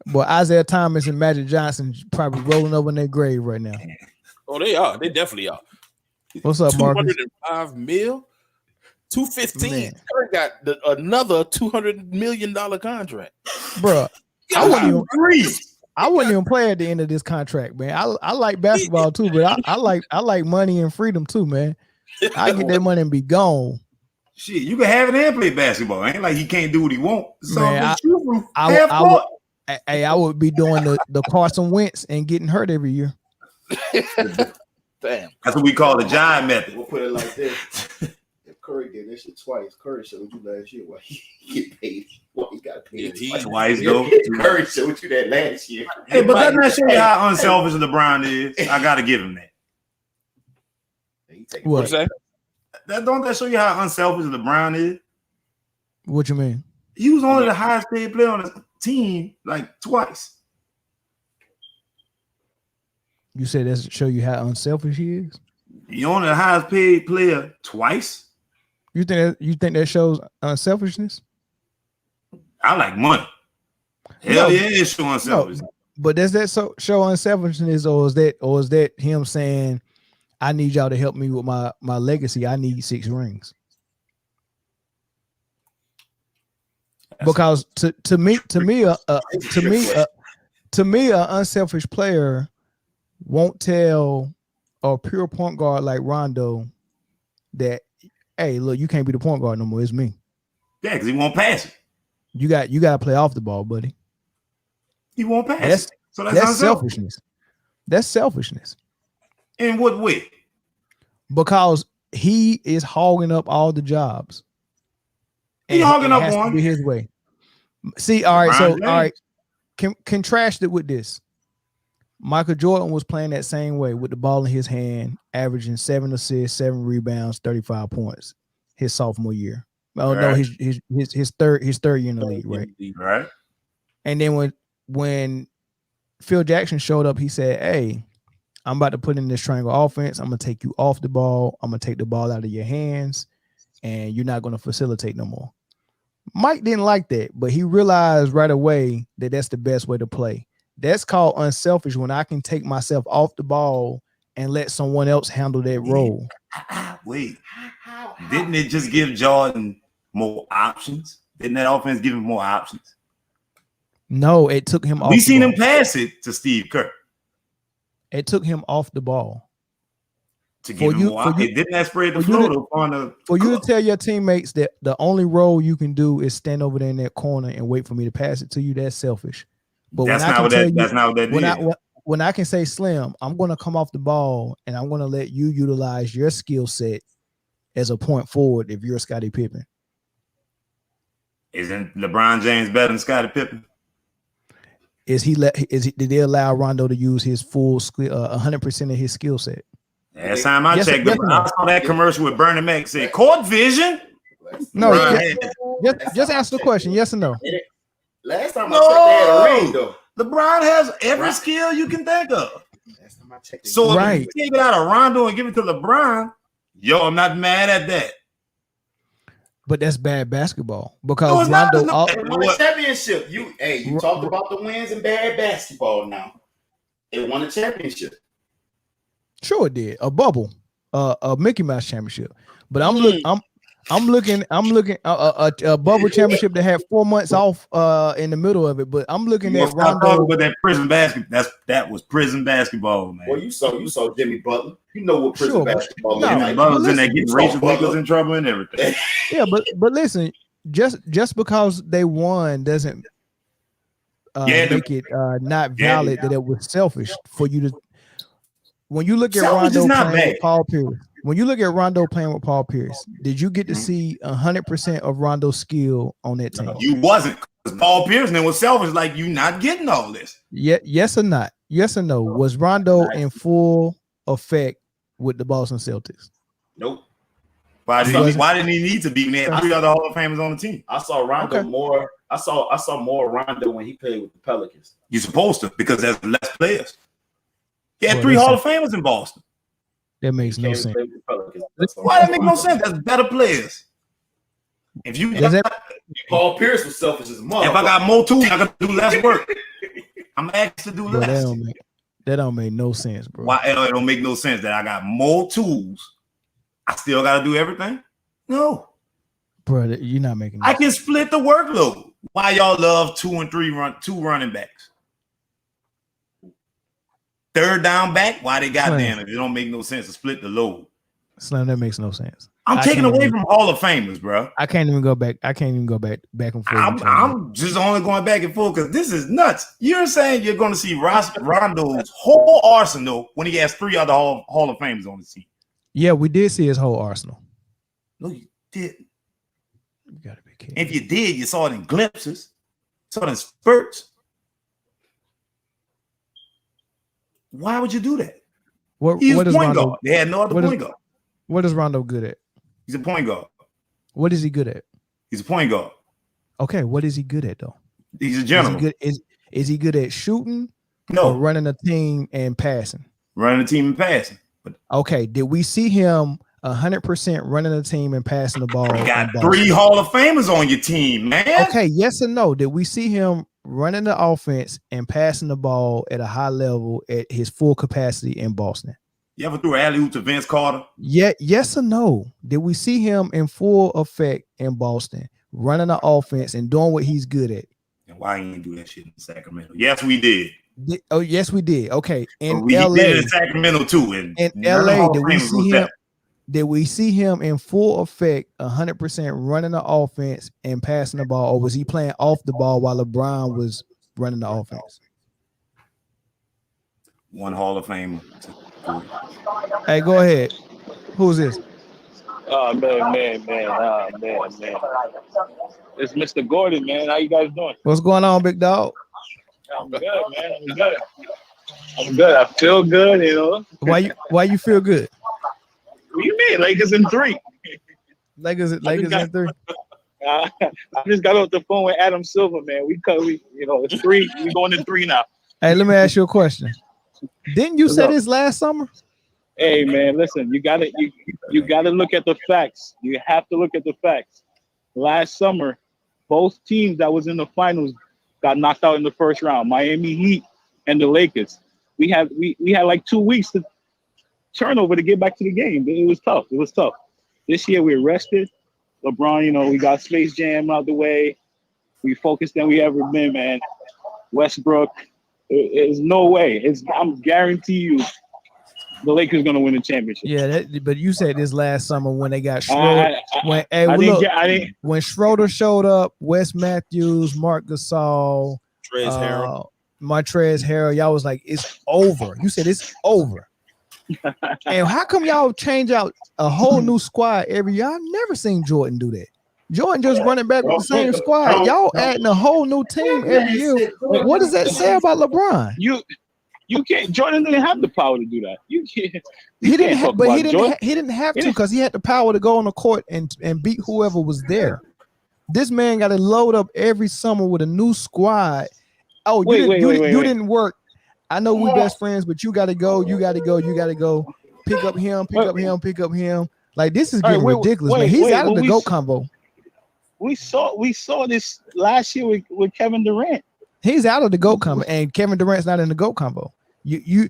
Boy, Isaiah Thomas and Magic Johnson probably rolling over in their grave right now. Oh, they are. They definitely are. What's up, Marcus? $205 million, $215. Man. Curry got another $200 million contract, bro. I wouldn't even play at the end of this contract, man. I like basketball too, but I like money and freedom too, man. I get that money and be gone. Shit, you can have it and play basketball. Ain't like he can't do what he want. Man, I would be doing the Carson Wentz and getting hurt every year. Damn. That's what we call the giant method. We'll put it like this. If Curry did that shit twice, Curry showed you last year why he get paid. Why he got paid twice though. Curry showed you that last year. Hey, but doesn't that show you how unselfish LeBron is? I gotta give him that. What? Don't that show you how unselfish LeBron is? What you mean? He was only the highest paid player on the team like twice. You said that show you how unselfish he is? He only the highest paid player twice. You think that shows unselfishness? I like money. Hell yeah, it's showing selfish. But does that show unselfishness, or is that him saying, I need y'all to help me with my legacy? I need 6 rings. Because to me, an unselfish player won't tell a pure point guard like Rondo that, hey, look, you can't be the point guard no more. It's me. Yeah, because he won't pass it. You got to play off the ball, buddy. He won't pass it. So that's selfishness. That's selfishness. In what way? Because he is hogging up all the jobs. He hogging up has one. to be his way. See, all right. So, all right. Contrast it with this. Michael Jordan was playing that same way with the ball in his hand, averaging 7 assists, 7 rebounds, 35 points his sophomore year. Oh no, his third year in the league, right? Right. And then when Phil Jackson showed up, he said, "Hey, I'm about to put in this triangle offense. I'm gonna take you off the ball. I'm gonna take the ball out of your hands, and you're not gonna facilitate no more." Mike didn't like that, but he realized right away that that's the best way to play. That's called unselfish, when I can take myself off the ball and let someone else handle that role. Wait, didn't it just give Jordan more options? Didn't that offense give him more options? No, it took him off. We seen him pass it to Steve Kerr. It took him off the ball. To give him more options. Didn't that spread the floor on the for you to tell your teammates that the only role you can do is stand over there in that corner and wait for me to pass it to you? That's selfish. But that's not what that is. When I can say, Slim, I'm going to come off the ball and I'm going to let you utilize your skill set as a point forward if you're Scottie Pippen. Isn't LeBron James better than Scottie Pippen? Did they allow Rondo to use his full 100% of his skill set? Last time I checked, I saw that commercial with Bernie Mac say court vision. No, just answer the question, yes or no. Last time I checked, they had a ring though. LeBron has every skill you can think of. Last time I checked, so if you take it out of Rondo and give it to LeBron, I'm not mad at that. But that's bad basketball because Rondo won a championship. You talked about the wins in bad basketball. Now it won a championship. Sure, it did. A bubble, a Mickey Mouse championship. But I'm looking a bubble championship that had 4 months off in the middle of it. But I'm looking at Rondo with that prison basketball. That was prison basketball, man. Well, you saw Jimmy Butler. You know what prison basketball is. Jimmy Butler's in there getting Rachel Nichols in trouble and everything. Yeah, but listen, just because they won doesn't make it not valid that it was selfish for you to. When you look at Rondo playing with Paul Pierce, did you get to see 100% of Rondo's skill on that team? You wasn't, because Paul Pierce then was selfish, like you not getting all this. Yeah, yes or not? Yes or no? Was Rondo in full effect with the Boston Celtics? Nope. Why didn't he need to be when they had 3 other Hall of Famers on the team? I saw Rondo more. I saw more Rondo when he played with the Pelicans. You're supposed to, because there's less players. He had 3 Hall of Famers in Boston. That makes no sense. Why that make no sense? That's better players. If you Paul Pierce was selfish as a mother. If I got more tools, I can do less work. I'm asked to do less. That don't make no sense, bro. Why it don't make no sense that I got more tools? I still got to do everything? No, bro. You're not making. I can split the workload. Why y'all love 2 and 3 2 running backs? Third down back, why they got them? If it don't make no sense to split the load. Slim, that makes no sense. I'm taking away from Hall of Famers, bro. I can't even go back. back and forth. I'm just only going back and forth because this is nuts. You're saying you're going to see Rondo's whole arsenal when he has 3 other Hall of Famers on the team. Yeah, we did see his whole arsenal. No, you didn't. You gotta be kidding. If you did, you saw it in glimpses, saw it in spurts. Why would you do that? He's a point guard. They had no other point guard. What is Rondo good at? He's a point guard. What is he good at? He's a point guard. Okay, what is he good at though? He's a general. Is he good at shooting? No. Or running a team and passing? Running a team and passing. Okay, did we see him 100% running a team and passing the ball? You got 3 Hall of Famers on your team, man. Okay, yes or no? Did we see him running the offense and passing the ball at a high level at his full capacity in Boston? You ever threw an alley-oop to Vince Carter? Yeah, yes or no? Did we see him in full effect in Boston, running the offense and doing what he's good at? And why he didn't do that shit in Sacramento? Yes, we did. Oh, yes, we did. Okay, in He LA, did it in Sacramento too. And in none of the LA, Hall of did we Famers see was him? there. Did we see him in full effect, 100% running the offense and passing the ball, or was he playing off the ball while LeBron was running the offense? One Hall of Famer. Hey, go ahead. Who's this? Oh man. It's Mr. Gordon, man. How you guys doing? What's going on, big dog? I'm good, man. I'm good. I feel good, you know. Why you feel good? What do you mean? Lakers in 3. Lakers in 3. I just got off the phone with Adam Silver, man. It's 3. We going to 3 now. Hey, let me ask you a question. Didn't you say this last summer? Hey, man, listen. You gotta look at the facts. You have to look at the facts. Last summer, both teams that was in the finals got knocked out in the first round. Miami Heat and the Lakers. We had like 2 weeks to turnover to get back to the game. It was tough. This year we're rested. LeBron, we got Space Jam out the way. We focused than we ever been, man. Westbrook, there's no way. I'm guarantee you the Lakers gonna win the championship. Yeah, but you said this last summer when they got Schroeder. When Schroeder showed up, Wes Matthews, Mark Gasol, Montrezl Harrell, y'all was like, it's over. You said it's over. And how come y'all change out a whole new squad every year? I've never seen Jordan do that. Jordan just running back with the same squad. Y'all adding a whole new team every year. What does that say about LeBron? You can't. Jordan didn't have the power to do that. He didn't have to because he had the power to go on the court and beat whoever was there. This man got to load up every summer with a new squad. Oh, you didn't work. I know we best friends, but you got to go. You got to go. Pick up him. Like, this is getting ridiculous, man. He's out of the GOAT combo. We saw this last year with Kevin Durant. He's out of the GOAT combo, and Kevin Durant's not in the GOAT combo. You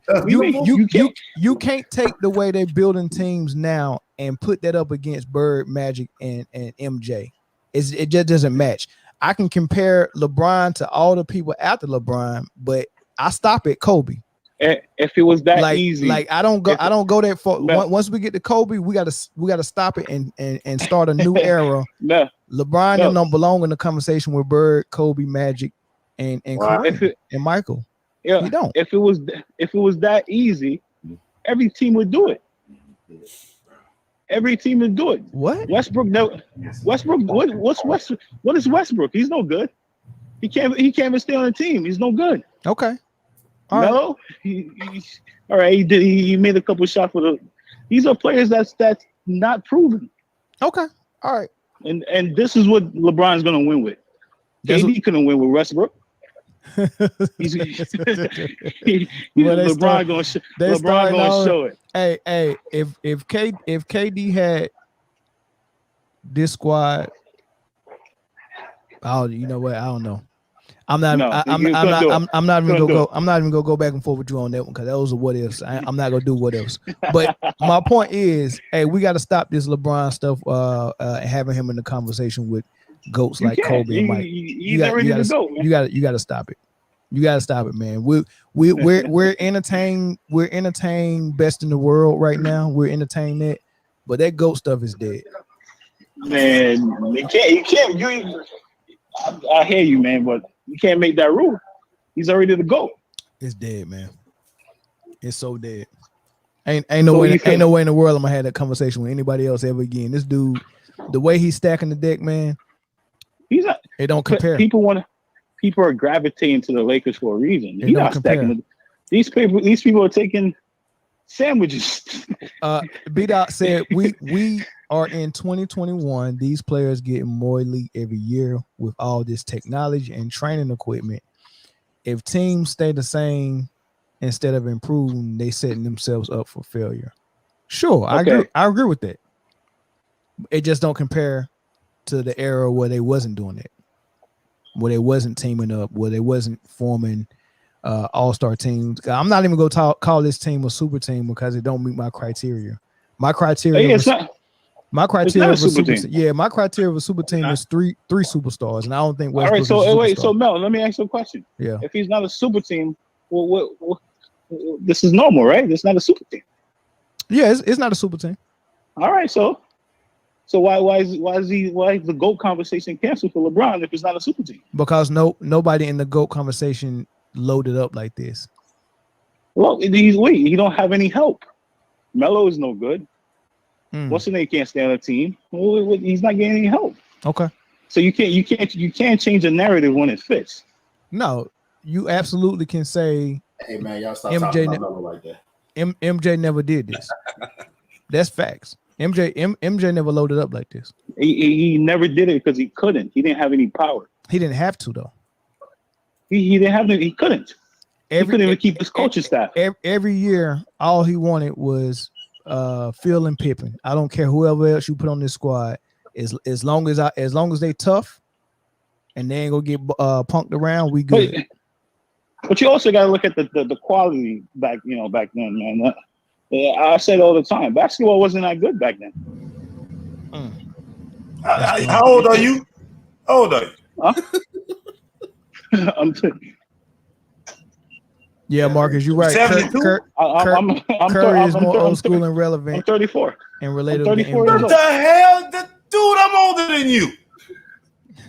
can't take the way they're building teams now and put that up against Bird, Magic, and MJ. It just doesn't match. I can compare LeBron to all the people after LeBron, but I stop at Kobe. If it was that easy, I don't go that far. Once we get to Kobe, we gotta stop it and start a new era. LeBron don't belong in the conversation with Bird, Kobe, Magic, and Kareem, and Michael. Yeah, he don't. If it was that easy, every team would do it. Every team would do it. What? Westbrook? No. Westbrook. What is Westbrook? He's no good. He can't even stay on the team. He's no good. Okay. All right. He did. He made a couple shots with These are players that's not proven. Okay. All right. And this is what LeBron's gonna win with. KD couldn't win with Westbrook. LeBron gonna show it. Hey, if KD had this squad, you know what? I don't know. I'm not even gonna go back and forth with you on that one because that was a what ifs. I'm not gonna do what ifs. But my point is, hey, we got to stop this LeBron stuff. Having him in the conversation with GOATs like Kobe and Mike. You got to stop it. You got to stop it, man. We're entertained. We're entertained best in the world right now. We're entertained that, but that GOAT stuff is dead. Man, you can't. I hear you, man, but you can't make that rule. He's already the GOAT. It's dead, man. It's so dead. Ain't no way in the world I'm gonna have that conversation with anybody else ever again. This dude, the way he's stacking the deck, man. It don't compare. People are gravitating to the Lakers for a reason. He's not stacking. These people are taking sandwiches. B-Dot said we are in 2021. These players getting more elite every year with all this technology and training equipment. If teams stay the same instead of improving, they setting themselves up for failure. Sure, okay. I agree with that. It just don't compare to the era where they wasn't doing it. where they wasn't teaming up, where they wasn't forming all-star teams. I'm not even gonna call this team a super team because it don't meet my criteria. My criteria Hey, was, my criteria it's not a of a super super team. Yeah, my criteria of a super team is three superstars, and I don't think All Westbrook right, is a so wait, superstar. so Mel, let me ask you a question. Yeah. If he's not a super team, well, this is normal, right? It's not a super team. Yeah, it's not a super team. All right, so why is the GOAT conversation canceled for LeBron if it's not a super team? Because nobody in the GOAT conversation loaded up like this. Well, he don't have any help. Melo is no good. What's his name can't stay on a team. Well, he's not getting any help. Okay. So you can't change the narrative when it fits. No, you absolutely can say, Hey man, y'all stop talking about Melo like that. MJ never did this. That's facts. MJ never loaded up like this. He never did it because he couldn't. He didn't have any power. He didn't have to though. He didn't have any. He couldn't. He couldn't even keep his coaching staff. Every year, all he wanted was Phil and Pippen. I don't care whoever else you put on this squad. As long as they tough and they ain't gonna get punked around, we good. But you also got to look at the quality back then, man. I said all the time, basketball wasn't that good back then. How old are you? How old are you? Huh? I'm Yeah, Marcus, you're right. 72? Curry is more old school and relevant. I'm 34. And related. 34 to years What old. the hell? Dude, I'm older than you.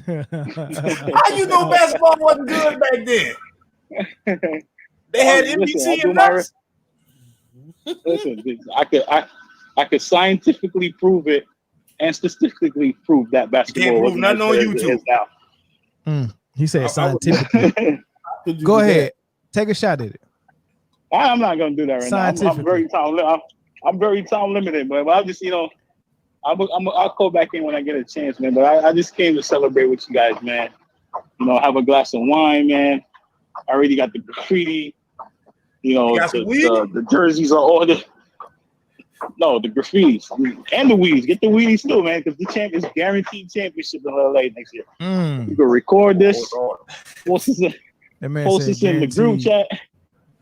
How you know basketball wasn't good back then? They had NBC and nuts. Listen, I could scientifically prove it and statistically prove that basketball Can't prove wasn't nothing on as good as it YouTube. is now. He said scientifically. Go ahead. Take a shot at it. I'm not gonna do that right now. I'm very time limited, but I'll just I'll call back in when I get a chance, man. But I just came to celebrate with you guys, man. Have a glass of wine, man. I already got the graffiti. The jerseys are all the graffitis and the weeds. Get the weedies too, man, because the champ is guaranteed championship in LA next year. You can record this. Post this in the group chat.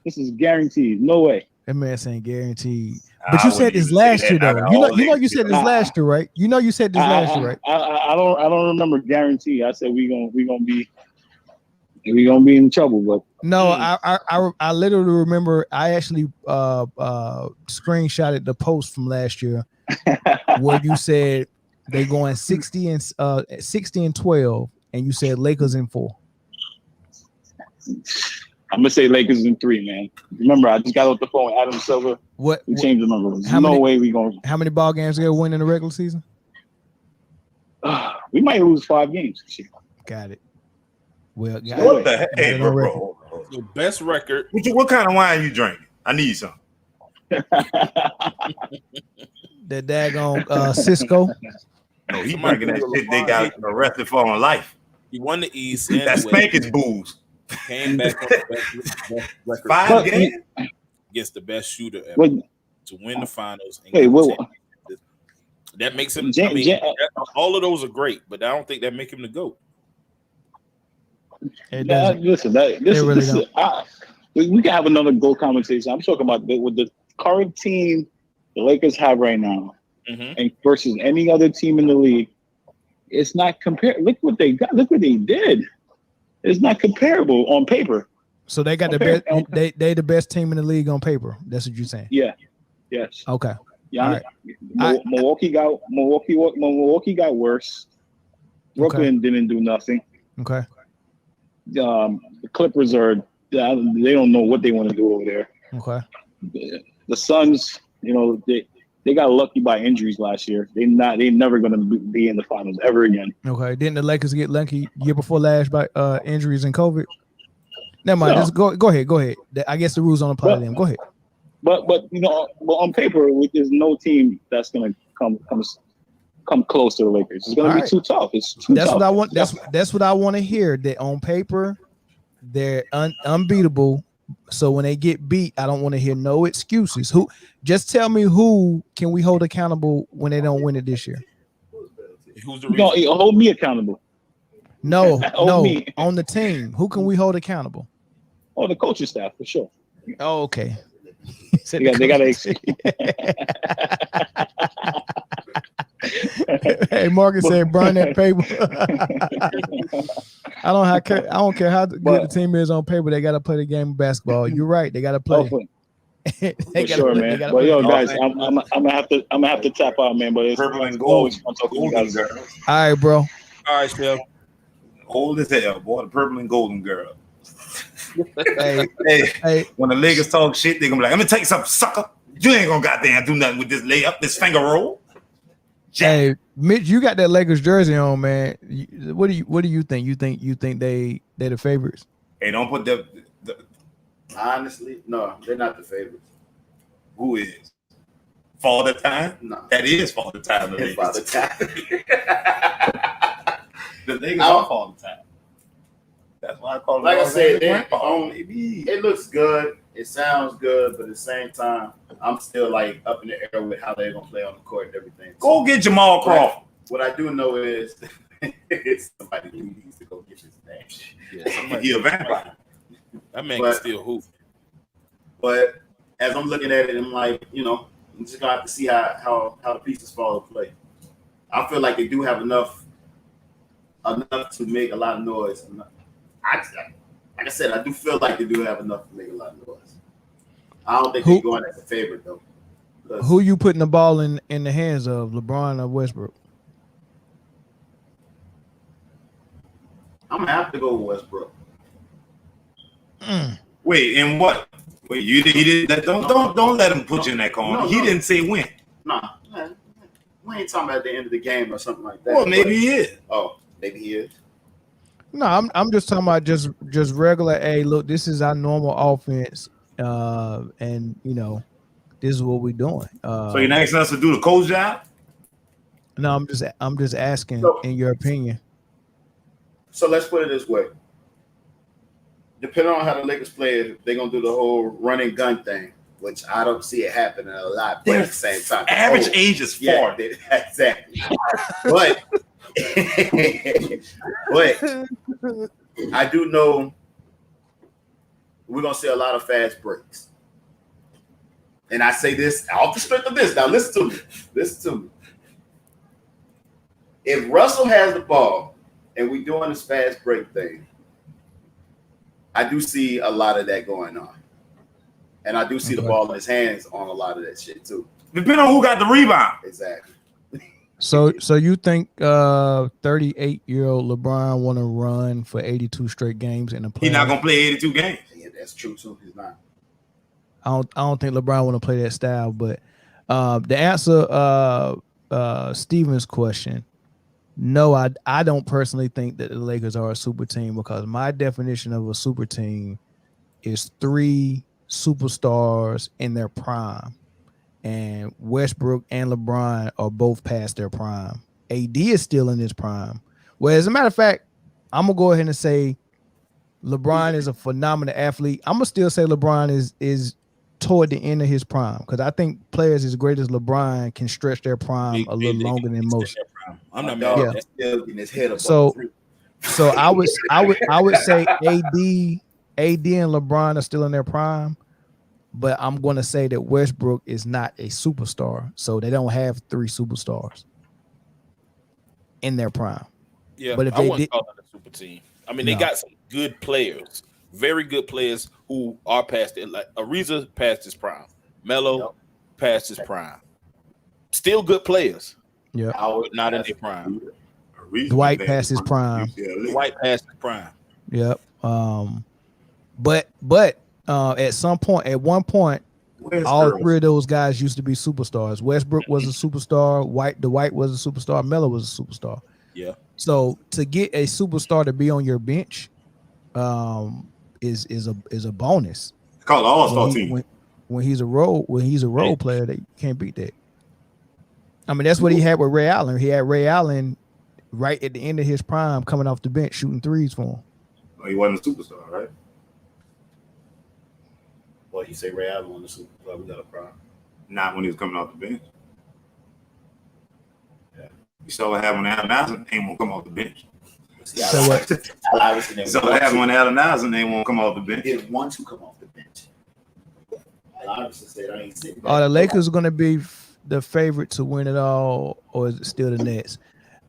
This is guaranteed. No way. That man saying guaranteed. But you said this last year though. You said this last year, right? You said this last year, right? I don't remember guarantee. I said we gonna be in trouble, but no, I literally remember I actually screenshotted the post from last year where you said they going 60 and 12, and you said Lakers in 4. I'm gonna say Lakers in 3, man. Remember, I just got off the phone with Adam Silver. We changed the number. No way we going. How many ball games are they win in the regular season? We might lose 5 games this year. Got it. Well, What the heck? Hey, bro. The best record. What kind of wine you drinking? I need some. That daggone Cisco. No, he drinking that shit they got arrested for on life. He won the East. And That's Spanker's booze. Came back on the best record. 5 games? Against the best shooter ever to win the finals. That makes him. All of those are great, but I don't think that make him the GOAT. Listen, we can have another GOAT conversation. I'm talking about with the current team the Lakers have right now, and versus any other team in the league. It's not compared. Look what they got. Look what they did. It's not comparable on paper. So they got the best. They the best team in the league on paper. That's what you're saying. Yeah. Yes. Okay. Yeah. Right. Milwaukee got worse. Brooklyn didn't do nothing. Okay. The Clippers they don't know what they want to do over there. Okay. The Suns, they got lucky by injuries last year. They're never going to be in the finals ever again. Okay. Didn't the Lakers get lucky year before last by injuries and COVID? Never mind. Just go ahead. I guess the rules don't apply to them. Go ahead. But on paper, there's no team that's going to come close to the Lakers. It's going to be too tough. It's too tough. What I want. That's what I want to hear. That on paper, they're unbeatable. So when they get beat, I don't want to hear no excuses. Just tell me who can we hold accountable when they don't win it this year? Who's the reason? Hold me accountable. No, Oh, no, me. on the team. Who can we hold accountable? Oh, the coaching staff for sure. Oh, okay. He said They got Hey, Marcus said, burn that paper. I don't care how good the team is on paper. They got to play the game of basketball. You're right. They got to play. For sure, man. But yo, guys, I'm gonna have to tap out, man. But it's Purple and always gold, fun talking to you golden guys. girl. All right, bro. All right, Steph. Old as hell, boy. The purple and golden girl. Hey, Hey, when the Lakers talk shit, they gonna be like, "Let me tell you something, sucker. You ain't gonna goddamn do nothing with this layup, this finger roll." Hey, Mitch, you got that Lakers jersey on, man. What do you think? You think they're the favorites? Hey, don't put the Honestly, no, they're not the favorites. who is Father Time? No, That is Father Time. The it's Lakers. Father Time. The Lakers are Father Time. That's why I call it. Like I said, baby. it looks good. It sounds good, but at the same time, I'm still like up in the air with how they're gonna play on the court and everything. Go get Jamal Crawford. What I do know is somebody needs to go get his name. Yeah, He a vampire. that man can still hoop. But as I'm looking at it, I'm like, I'm just gonna have to see how the pieces fall in play. I feel like they do have enough to make a lot of noise. Like I said, I do feel like they do have enough to make a lot of noise. I don't think they're going as a favorite though. Who you putting the ball in the hands of, LeBron or Westbrook? I'm gonna have to go with Westbrook. Wait, and what? Wait, you didn't. Don't let him put you in that corner. He didn't say when. Nah, we ain't talking about at the end of the game or something like that. Well, maybe he is. Oh, maybe he is. No, I'm just talking about just regular. Hey, look, this is our normal offense, and this is what we're doing. So you're asking us to do the coach job? No, I'm just asking in your opinion. So let's put it this way. Depending on how the Lakers play, they're gonna do the whole run and gun thing, which I don't see it happening a lot. But at the same time, Average age is 40. Yeah, exactly. But I do know we're gonna see a lot of fast breaks. And I say this off the strength of this. Now listen to me. If Russell has the ball and we're doing this fast break thing, I do see a lot of that going on. And I do see the ball in his hands on a lot of that shit too. Depending on who got the rebound. Exactly. So you think 38-year-old LeBron want to run for 82 straight games in the playoffs? He's not gonna play 82 games. Yeah, that's true too. He's not. I don't think LeBron want to play that style, but the answer Steven's question, no, I don't personally think that the Lakers are a super team, because my definition of a super team is 3 superstars in their prime. And Westbrook and LeBron are both past their prime. AD is still in his prime. Well, as a matter of fact, I'm gonna go ahead and say LeBron is a phenomenal athlete. I'm gonna still say LeBron is toward the end of his prime, because I think players as great as LeBron can stretch their prime a little longer than most. I'm not mad at that. Still in his head So I would say AD and LeBron are still in their prime. But I'm going to say that Westbrook is not a superstar, so they don't have 3 superstars in their prime. Yeah, but if I they wouldn't did, call it a super team. I mean, they got some good players, very good players who are past it. Like Ariza past his prime, Melo past his prime. Still good players. Yeah, but not in their prime. Dwight past his prime. Dwight past his prime. Yep. But at one point, all 3 of those guys used to be superstars. Westbrook was a superstar. Dwight was a superstar. Melo was a superstar. Yeah. So to get a superstar to be on your bench, is a bonus. It's called an all-star team. When he's a role player, they can't beat that. I mean, that's what he had with Ray Allen. He had Ray Allen right at the end of his prime, coming off the bench, shooting threes for him. Well, he wasn't a superstar, right? Well, you say Ray Allen on the superstar, we got a problem. Not when he was coming off the bench. Yeah. You saw what happened when Allen Iverson ain't gonna come off the bench. See, So what? Al Iverson didn't So want that's to. when Allen Iverson they won't come off the bench. Didn't want to come off the bench. Al Iverson said, "I ain't sitting back." Are the Lakers going to be the favorite to win it all, or is it still the Nets?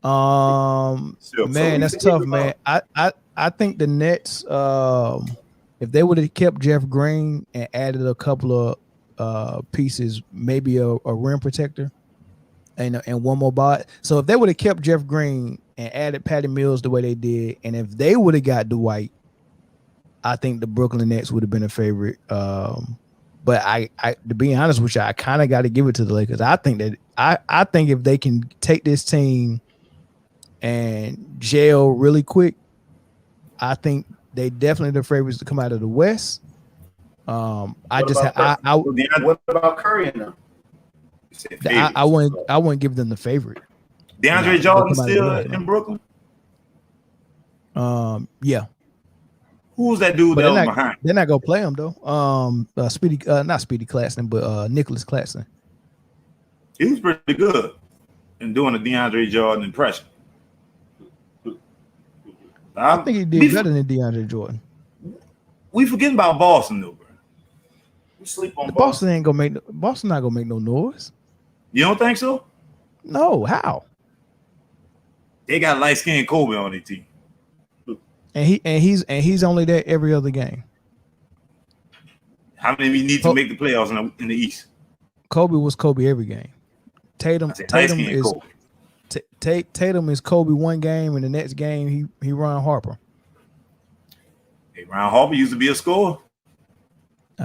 So Man, that's tough, man. I think the Nets, if they would have kept Jeff Green and added a couple of pieces, maybe a rim protector and one more bot. So if they would have kept Jeff Green and added Patty Mills the way they did, and if they would have got Dwight, I think the Brooklyn Nets would have been a favorite. But I to be honest with you, I kind of got to give it to the Lakers. I think that I think if they can take this team and gel really quick, I think they definitely the favorites to come out of the West. What about Curry and them? I wouldn't give them the favorite. DeAndre Jordan still in Brooklyn? Yeah. Who's that dude that was behind? They're not gonna play him though. Not Speedy Claxton, but Nicholas Claxton. He was pretty good in doing a DeAndre Jordan impression. I think he did better than DeAndre Jordan. We forgetting about Boston though, bro. We sleep on Boston. Ain't gonna make Boston not gonna make no noise. You don't think so? No, how? They got light-skinned Kobe on their team. And he's only there every other game. How many we need to make the playoffs in the East? Kobe was Kobe every game. Tatum is Kobe one game, and the next game he Ron Harper. Hey, Ron Harper used to be a scorer.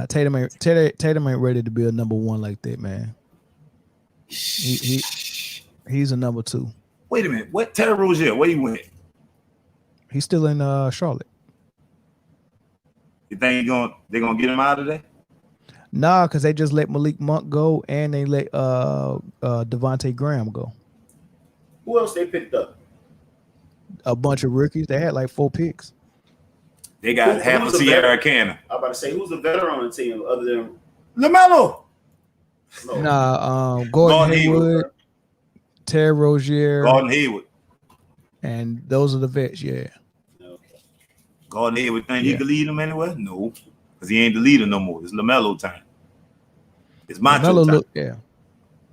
Tatum ain't ready to be a number one like that, man. He's a number two. Wait a minute, what Terry Rozier? Where he went? He's still in Charlotte. You think they're gonna get him out of there? Nah, because they just let Malik Monk go and they let Devontae Graham go. Who else they picked up? A bunch of rookies. They had like 4 picks. They got half a Sierra Cannon. I'm about to say, who's the veteran on the team other than LaMelo? No. Nah, Gordon Hayward, Terry Rozier, Gordon Hayward, and those are the vets. Yeah. Gordon Hayward think he could lead them anywhere? No, because he ain't the leader no more. It's LaMelo time. It's macho time.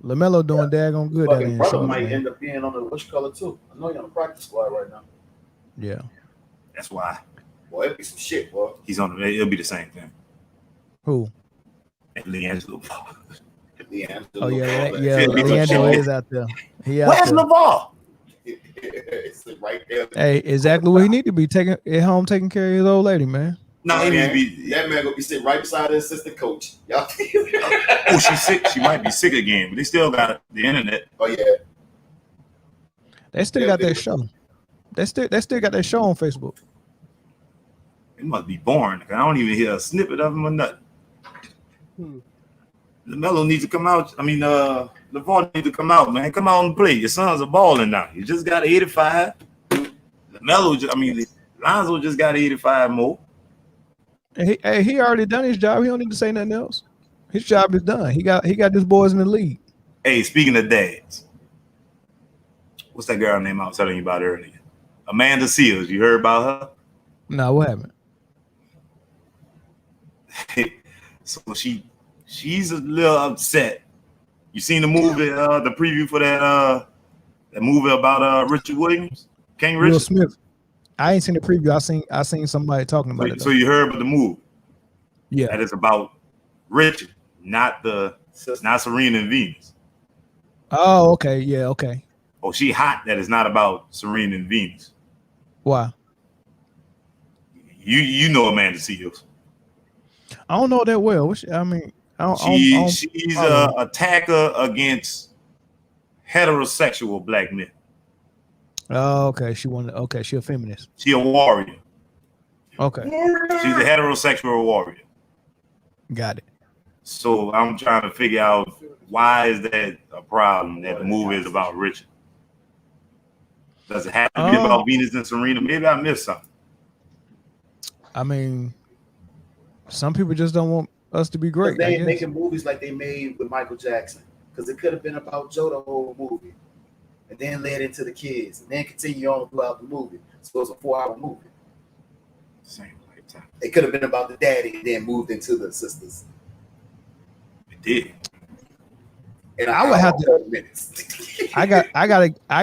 LaMelo doing daggone good. Fucking brother might end up being on the which color too. I know you're on the practice squad right now. Yeah. That's why. Boy, it'd be some shit, boy. He's on the. It'll be the same thing. Who? And LiAngelo. Oh yeah. LiAngelo is out there. Where's LeVar? It's right there. Hey, exactly what he need to be taking taking care of his old lady, man. No, he need to be. That man gonna be sitting right beside the assistant coach. Y'all. Oh, she's sick. She might be sick again, but they still got the internet. Oh yeah. They still got that show. They still got that show on Facebook. It must be boring. I don't even hear a snippet of him or nothing. LaMelo needs to come out. I mean, LeVar needs to come out, man. Come out and play. Your sons are balling now. You just got 85. Lonzo just got 85 more. He already done his job. He don't need to say nothing else. His job is done. He got his boys in the league. Hey, speaking of dads, what's that girl name I was telling you about earlier? Amanda Seals. You heard about her? No, what happened? So she's a little upset. You seen the movie, the preview for that movie about Richard Williams, King Richard? Will Smith. I ain't seen the preview. I seen somebody talking about it. So you heard about the movie? Yeah. That is about Richard, not Serena and Venus. Oh, okay. Yeah, okay. Oh, she hot. That is not about Serena and Venus. Why? You know Amanda Seals. I don't know that well. She's an attacker against heterosexual black men. Oh, okay. She a feminist. She a warrior. Okay. She's a heterosexual warrior. Got it. So I'm trying to figure out why is that a problem that the movie is about Richard? Does it have to be about Venus and Serena? Maybe I missed something. I mean, some people just don't want us to be great. They ain't making movies like they made with Michael Jackson, because it could have been about Joe the whole movie. and then led into the kids, and then continue on throughout the movie. So it's a 4-hour movie. Same lifetime. It could have been about the daddy and then moved into the sisters. It did. And I would have to. minutes. I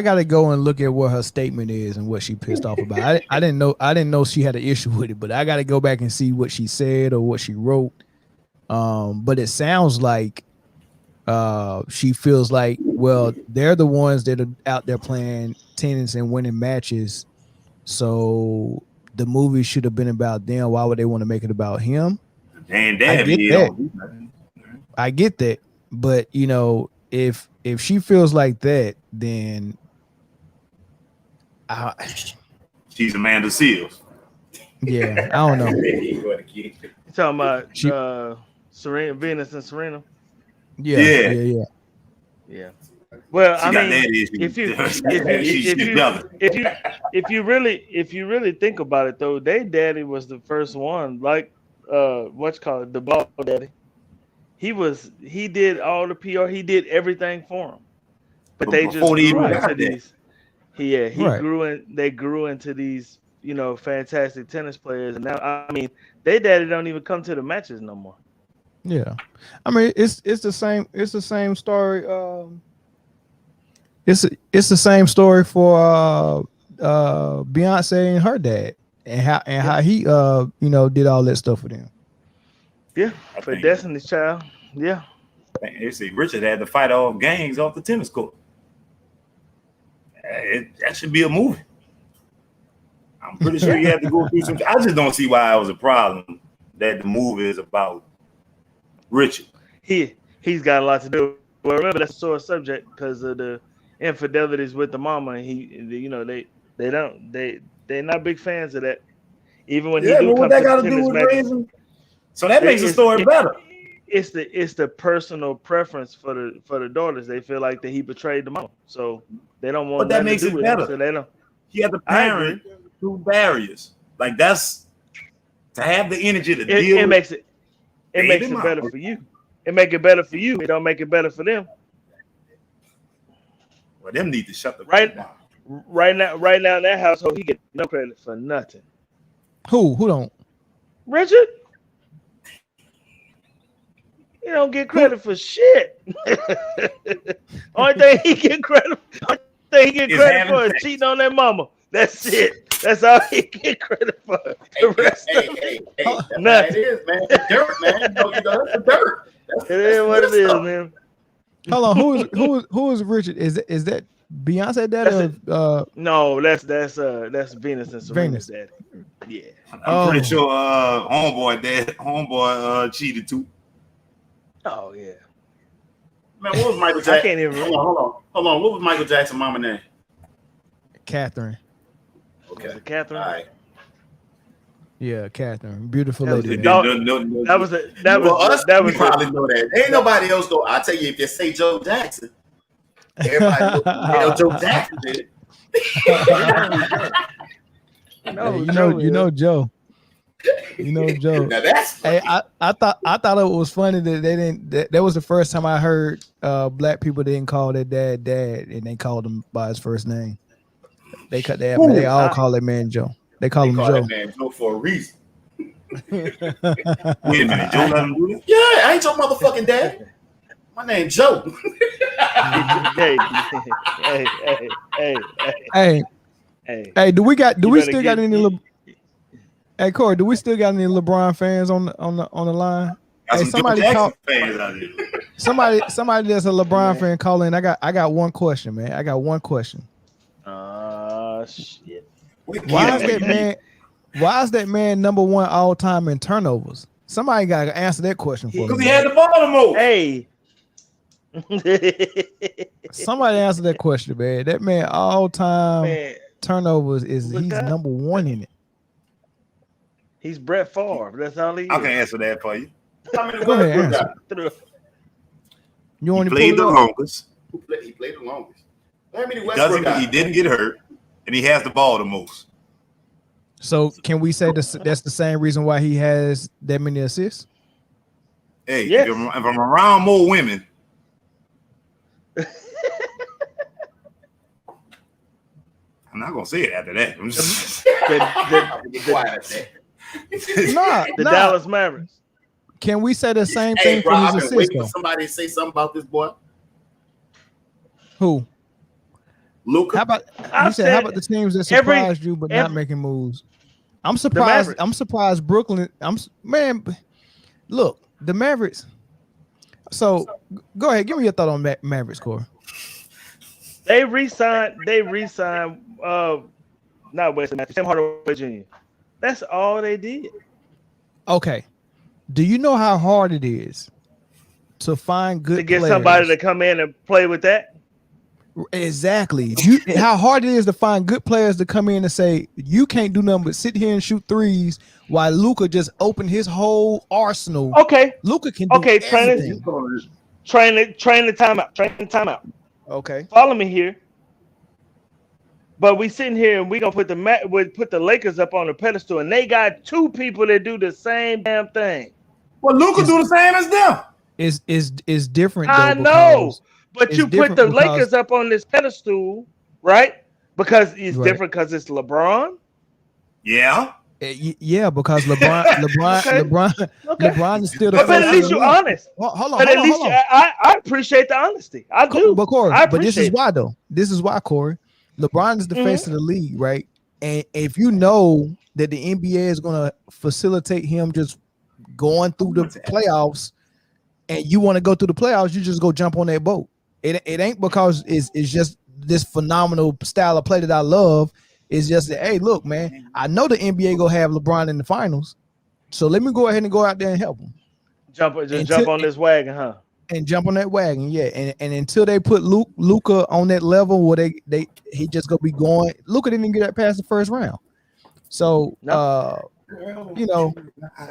gotta go and look at what her statement is and what she pissed off about. I didn't know she had an issue with it, but I gotta go back and see what she said or what she wrote. But it sounds like she feels like, well, they're the ones that are out there playing tennis and winning matches, so the movie should have been about them. Why would they want to make it about him? And I get that, but you know, if she feels like that, then she's Amanda Seals. Yeah, I don't know. You talking about Serena, Venus, and Serena? Yeah. Well, She I got mean, that issue. if you really think about it, though, their daddy was the first one, like the ball daddy. He did all the PR. He did everything for him. But they just grew into these. They grew into these, fantastic tennis players, and now I mean, their daddy don't even come to the matches no more. Yeah, I mean, it's the same. It's the same story. It's the same story for Beyonce and her dad, and how he did all that stuff with him. Yeah, for Destiny's Child. Yeah. They say Richard had to fight off gangs off the tennis court. That should be a movie. I'm pretty sure you had to go through some. I just don't see why it was a problem that the movie is about Richard. He's got a lot to do. Well, remember that's a sore subject because of the infidelities with the mama. And they're not big fans of that. Even when he do come to the tennis matches. So that makes the story better. It's the personal preference for the daughters. They feel like that he betrayed the mom, so they don't want. But that makes it better. So they don't. He had to parent through barriers. Like that's to have the energy to deal. It makes it better for you. It make it better for you. It don't make it better for them. Well, them need to shut the right down. Right now in that household, he get no credit for nothing. Who don't? Richard. He don't get credit for shit. Only thing he get credit for is cheating on that mama. That's it. That's all he get credit for. The rest of it, nothing. It is, man. It's dirt, man. That's the dirt. It is what it is, man. Hold on, who is Richard? Is that Beyonce daddy? No, that's Venus and Serena's daddy. Yeah, I'm pretty sure homeboy cheated too. Oh yeah. Man, what was Michael Jackson? I can't even remember. Hold on. What was Michael Jackson's mama name? Catherine. Okay. Was it Catherine? All right. Yeah, Catherine. Beautiful That lady. That was probably know that. Ain't nobody else go. I tell you, if you say Joe Jackson, everybody know Joe Jackson did it. You know Joe. You know Joe. Now that's hey, I thought it was funny that they didn't. That was the first time I heard black people didn't call their dad, and they called him by his first name. They cut that. They all call that man Joe. They call him Joe. That man Joe for a reason. Wait a minute, Joe let him do this? Yeah, I ain't your motherfucking dad. My name Joe. Hey, do we still got any? Hey Corey, do we still got any LeBron fans on the line? Hey, somebody call. Somebody that's a LeBron fan call in. I got one question, man. I got one question. Shit. Why is that man number one all time in turnovers? Somebody got to answer that question for me. Because he had the ball the most. Hey. Somebody answer that question, man. That man all time turnovers he's number one in it. He's Brett Favre. That's all he is. I can answer that for you. Go ahead, answer. You want to play the longest. He played the longest. How many Westbrook he didn't get hurt, and he has the ball the most. So can we say that's the same reason why he has that many assists? Hey, yes. if I'm around more women, I'm not gonna say it after that. I'm just Be quiet at that. Nah, The nah. Dallas Mavericks. Can we say the same Hey, thing bro, for I've his been assists waiting for though? somebody to say something about this boy. Who? Luka. How about I he said? How said about the teams that every- surprised you but not every- making moves? I'm surprised. Mavericks. I'm surprised Brooklyn. Man. Look, the Mavericks. So go ahead, give me your thought on Mavericks, Core. They re-signed. Not Wesley Matthews, Tim Hardaway Jr. That's all they did. Okay. Do you know how hard it is to find good To get players? somebody to come in and play with that. Exactly. How hard it is to find good players to come in and say you can't do nothing but sit here and shoot threes while Luka just opened his whole arsenal. Okay. Luka can do everything. Train the timeout. Okay. Follow me here. But we sitting here and we gonna put the Lakers up on the pedestal, and they got two people that do the same damn thing. Well, Luka do the same as them. Is different. Though, I know, but it's you put different the because- Lakers up on this pedestal, right? Because it's Right. different because it's LeBron. Yeah. Yeah, because LeBron, Okay. LeBron is still the But face at of least the you league. honest. Hold on, But at least hold on. I appreciate the honesty. I do. But Corey, I but this is appreciate why though. This is why, Corey. LeBron is the Mm-hmm. face of the league, right? And if you know that the NBA is going to facilitate him just going through the playoffs, and you want to go through the playoffs, you just go jump on that boat. It ain't because it's just this phenomenal style of play that I love. It's just that, hey, look, man, I know the NBA gonna have LeBron in the finals, so let me go ahead and go out there and help him. Jump on this wagon, huh? And jump on that wagon, yeah. And until they put Luka on that level where he just gonna be going. Luka didn't even get that past the first round. So you know,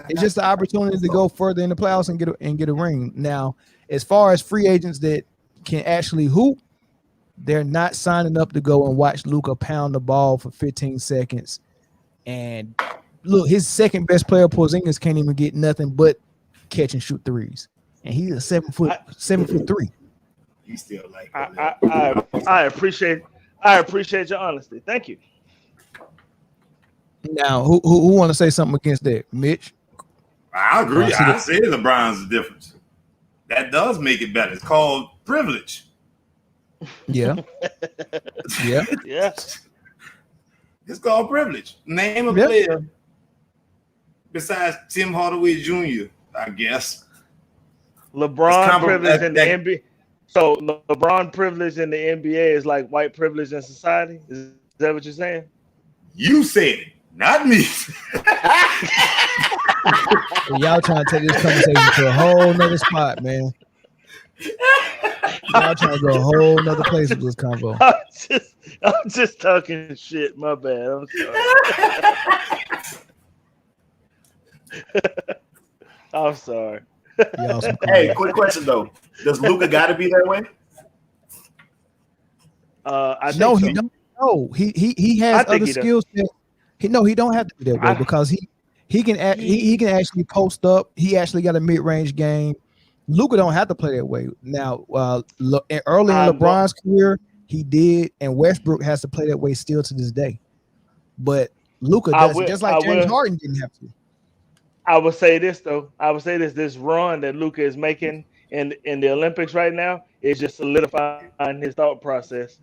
it's just the opportunity to go further in the playoffs and get a ring. Now, as far as free agents that can actually hoop, they're not signing up to go and watch Luka pound the ball for 15 seconds. And look, his second best player, Porzingis, can't even get nothing but catch and shoot threes. And he's a 7'3". He still like I appreciate your honesty. Thank you. Now, who want to say something against that? Mitch? I agree. I see I say LeBron's the difference. That does make it better. It's called privilege. Yeah. Yeah. Yeah. It's called privilege. Name a Yep. player besides Tim Hardaway Jr., I guess. LeBron privilege in the NBA. So LeBron privilege in the NBA is like white privilege in society. Is that what you're saying? You said it, not me. Y'all trying to take this conversation to a whole nother spot, man. Y'all trying to go a whole nother place with this convo. I'm just talking shit. My bad. I'm sorry. I'm sorry. Y'all some Hey, quick question though. Does Luka got to be that way? I think No, so. he don't. No, he has I think other he does. skills. He don't have to be that way because he can actually post up. He actually got a mid range game. Luka don't have to play that way now. Early in LeBron's career, he did, and Westbrook has to play that way still to this day. But Luka doesn't, just like James Harden didn't have to. I would say this though. This run that Luka is making in the Olympics right now is just solidifying his thought process.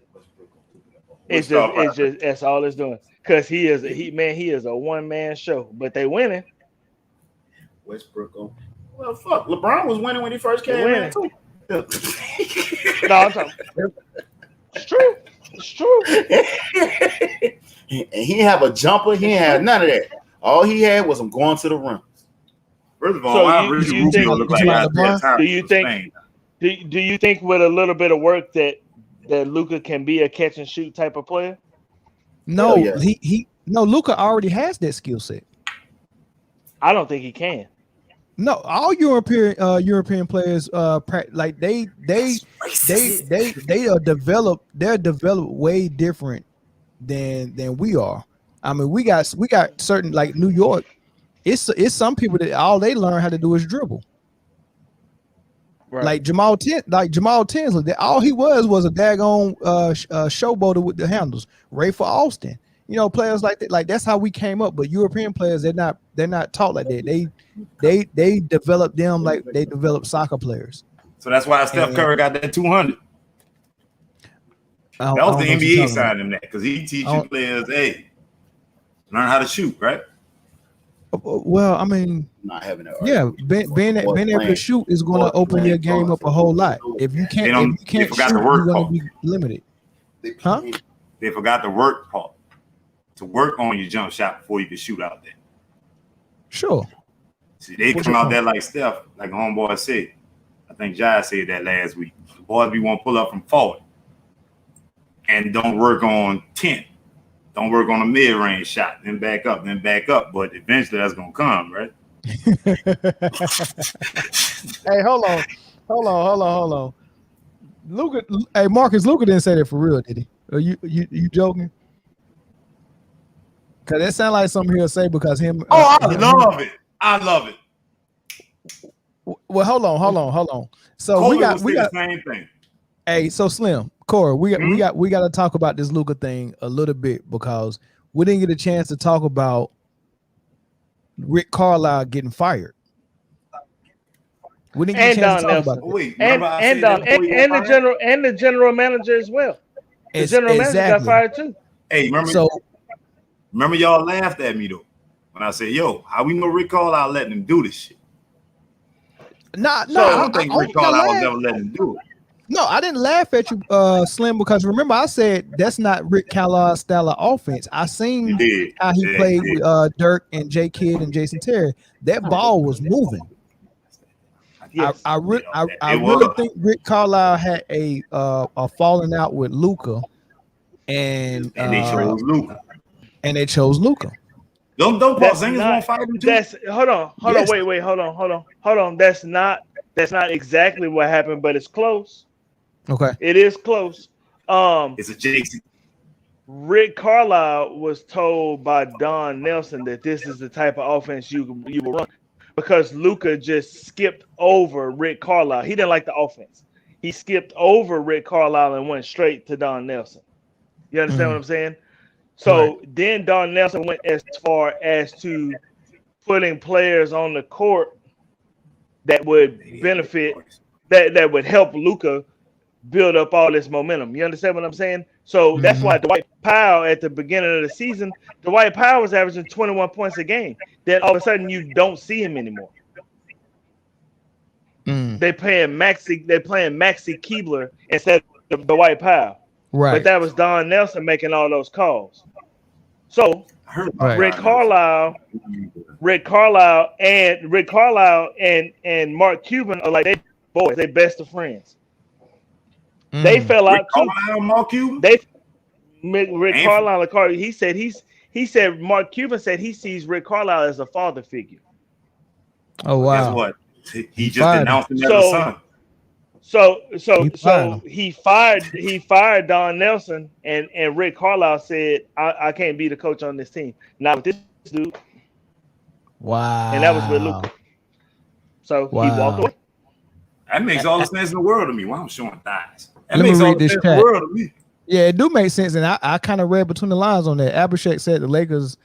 It's just that's all it's doing. Because he is a one-man show, but they winning. Westbrook. Well, fuck. LeBron was winning when he first came in too. No, I'm talking. It's true. It's true. And he didn't have a jumper. He didn't have none of that. All he had was him going to the rim. First of all, So I do really you think- look like that. do you think- Do you think with a little bit of work that Luka can be a catch and shoot type of player? No, yeah. Luka already has that skill set. I don't think he can. No, all European players like they are developed. They're developed way different than we are. I mean, we got certain, like New York. It's some people that all they learn how to do is dribble. Right. Like Jamal Tinsley, all he was a daggone showboater with the handles. Ray for Austin, players like that. Like that's how we came up. But European players, they're not taught like that. They develop them like they develop soccer players. So that's why Steph Curry got that 200. That was the NBA side of that because he teaching players, hey, learn how to shoot, right? Well, I mean, not having that. Yeah, being able to shoot is going to open your game up a whole lot. If you can't shoot, you're going to be limited. Huh? They forgot the work part. To work on your jump shot before you can shoot out there. Sure. See, they come out there like Steph, like homeboy said. I think Jai said that last week. The boys be want to pull up from 40 and don't work on 10. Don't work on a mid-range shot, then back up. But eventually that's gonna come, right? Hey, hold on. Luka, hey Marcus, Luka didn't say that for real, did he? Are you joking? Cause that sounds like something he'll say because him. I love it. Well, hold on. So Kobe we got the same thing. Hey, so Slim, Corey, we got to talk about this Luka thing a little bit because we didn't get a chance to talk about Rick Carlisle getting fired. We didn't get a chance to talk about it. Wait, and the general manager as well. The general manager got fired too. Hey, remember y'all laughed at me though when I said, "Yo, how we know Rick Carlisle letting him do this shit?" No, I don't think Rick Carlisle was ever letting him do it. No, I didn't laugh at you, Slim, because remember I said that's not Rick Carlisle's style of offense. I seen how he played with Dirk and J Kidd and Jason Terry. That ball was moving. Yes. I really think Rick Carlisle had a falling out with Luka, and they chose Luka. And they chose Luka. Don't Porzingis won't fight him too. Hold on. That's not exactly what happened, but it's close. Okay. It is close. It's adjacent. Rick Carlisle was told by Don Nelson that this is the type of offense you will run because Luka just skipped over Rick Carlisle. He didn't like the offense. He skipped over Rick Carlisle and went straight to Don Nelson. You understand what I'm saying? So then Don Nelson went as far as to putting players on the court that would benefit, that would help Luka build up all this momentum. You understand what I'm saying? So that's why Dwight Powell at the beginning of the season, Dwight Powell was averaging 21 points a game. Then all of a sudden you don't see him anymore. They're playing Maxi Keebler instead of Dwight Powell. Right. But that was Don Nelson making all those calls. So Rick Carlisle and Mark Cuban are like they boys, they best of friends. They fell out too. Mark Cuban? Rick Carlisle, he said Mark Cuban said he sees Rick Carlisle as a father figure. Oh wow. Guess what? He just announced him as a son. So he fired Don Nelson and Rick Carlisle said, I can't be the coach on this team. Not with this dude. Wow. And that was with Luka. So he walked away. That makes all the sense in the world to me. Why I'm showing thighs. That makes all the sense in the world to me. Yeah, it do make sense. And I kind of read between the lines on that. Abhishek said the Lakers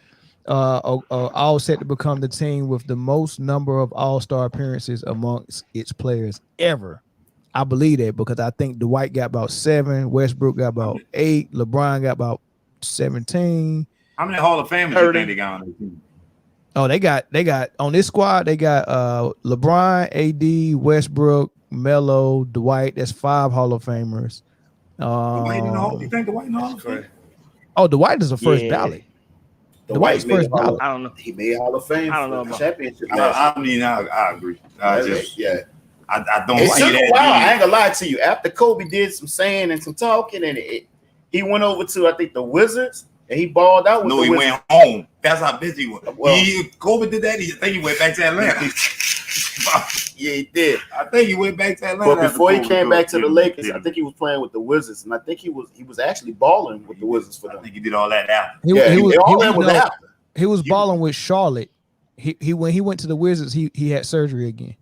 are all set to become the team with the most number of all-star appearances amongst its players ever. I believe that because I think Dwight got about 7, Westbrook got about 8, LeBron got about 17. How many Hall of Famers do you think they got on their team? Oh, they got on this squad, they got LeBron, AD, Westbrook, Melo, Dwight. That's 5 Hall of Famers. You think Dwight in the Hall of Fame? Oh, Dwight is the first ballot. Dwight's first ballot. I don't know. He made Hall of Fame. I don't know about championship. I agree. I don't it see took that. a while. I ain't gonna lie to you. After Kobe did some saying and some talking, and he went over to I think the Wizards, and he balled out. He went home. That's how busy he was. Well, Kobe did that. I think he went back to Atlanta. Yeah, he did. I think he went back to Atlanta. But before he came back to the Lakers, I think he was playing with the Wizards, and I think he was actually balling with the Wizards for them. I think he did all that after. He was balling with Charlotte. He when he went to the Wizards, he had surgery again.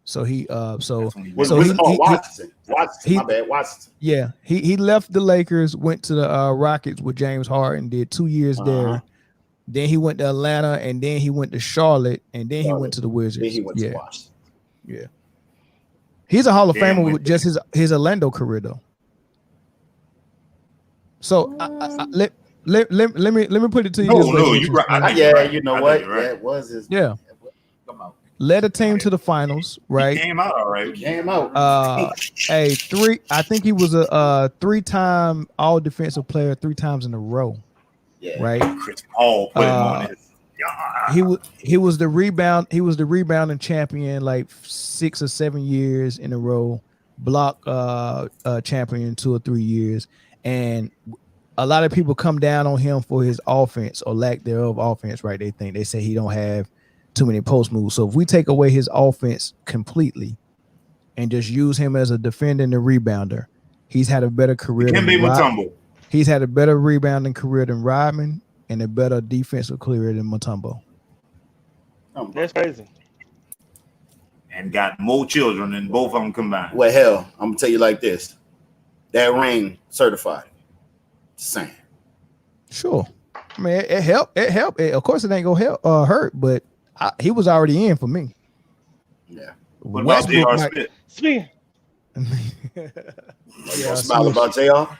So he so Washington. he- My bad, Washington. yeah, he left the Lakers, went to the Rockets with James Harden, did 2 years there. Then he went to Atlanta, and then he went to Charlotte, and then he went to the Wizards. Then he went to Washington. Yeah. He's a Hall of Damn, Famer went with just his Orlando career though. So let me put it to you this way. No, you right. You know what? Right. Yeah, it was his. Yeah. Come out. Led a team to the finals, right? He came out all right. Came out. I think he was a 3-time all defensive player 3 times in a row. Yeah. Right. Chris Paul put him on it. He was the rebounding champion like 6 or 7 years in a row, block champion 2 or 3 years, and a lot of people come down on him for his offense or lack thereof offense, right? They say he don't have too many post moves. So if we take away his offense completely and just use him as a defender and a rebounder, he's had a better career. He's had a better rebounding career than Rodman and a better defensive career than Mutombo. That's crazy. And got more children than both of them combined. Well, hell, I'm gonna tell you like this: that ring certified. Same. Sure. I mean, it helped. Of course, it ain't gonna hurt, but he was already in for me. Yeah. What about J.R. Smith? Speaking. Smile about J.R.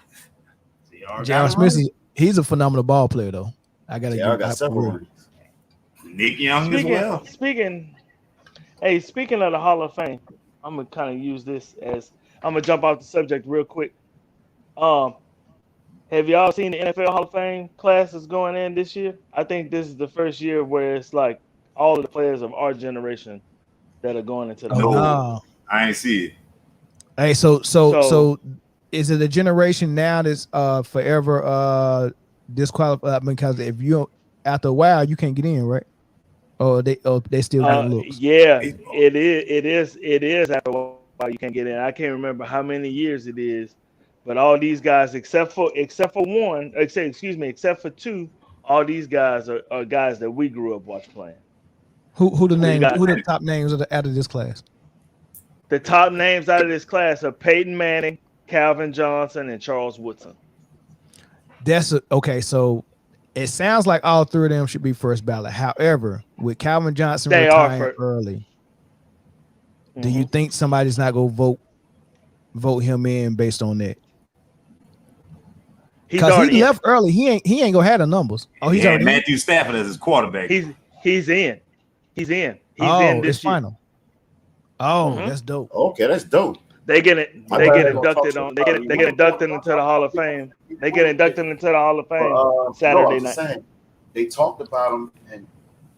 J.R. Smith he's a phenomenal ball player, though. I gotta got several rings. Nick Young as well. Speaking of the Hall of Fame, I'm gonna kind of use this as I'm gonna jump off the subject real quick. Have y'all seen the NFL Hall of Fame classes going in this year? I think this is the first year where it's like all of the players of our generation that are going into the No, wow. I ain't see it. Hey, so is it a generation now that's forever disqualified? Because if you after a while you can't get in, right? Or they still got looks. Yeah, it is after a while you can't get in. I can't remember how many years it is, but all these guys except for two, all these guys are guys that we grew up watching playing. Who the top names out of this class? The top names out of this class are Peyton Manning, Calvin Johnson, and Charles Woodson. Okay. So it sounds like all 3 of them should be first ballot. However, with Calvin Johnson retiring early, do you think somebody's not gonna vote him in based on that? Because he left early. He ain't gonna have the numbers. Oh, he's already Matthew Stafford as his quarterback. He's in. He's in this final. Oh, that's dope. Okay, that's dope. They get inducted into the Hall of Fame. They get inducted into the Hall of Fame Saturday night. They talked about him, and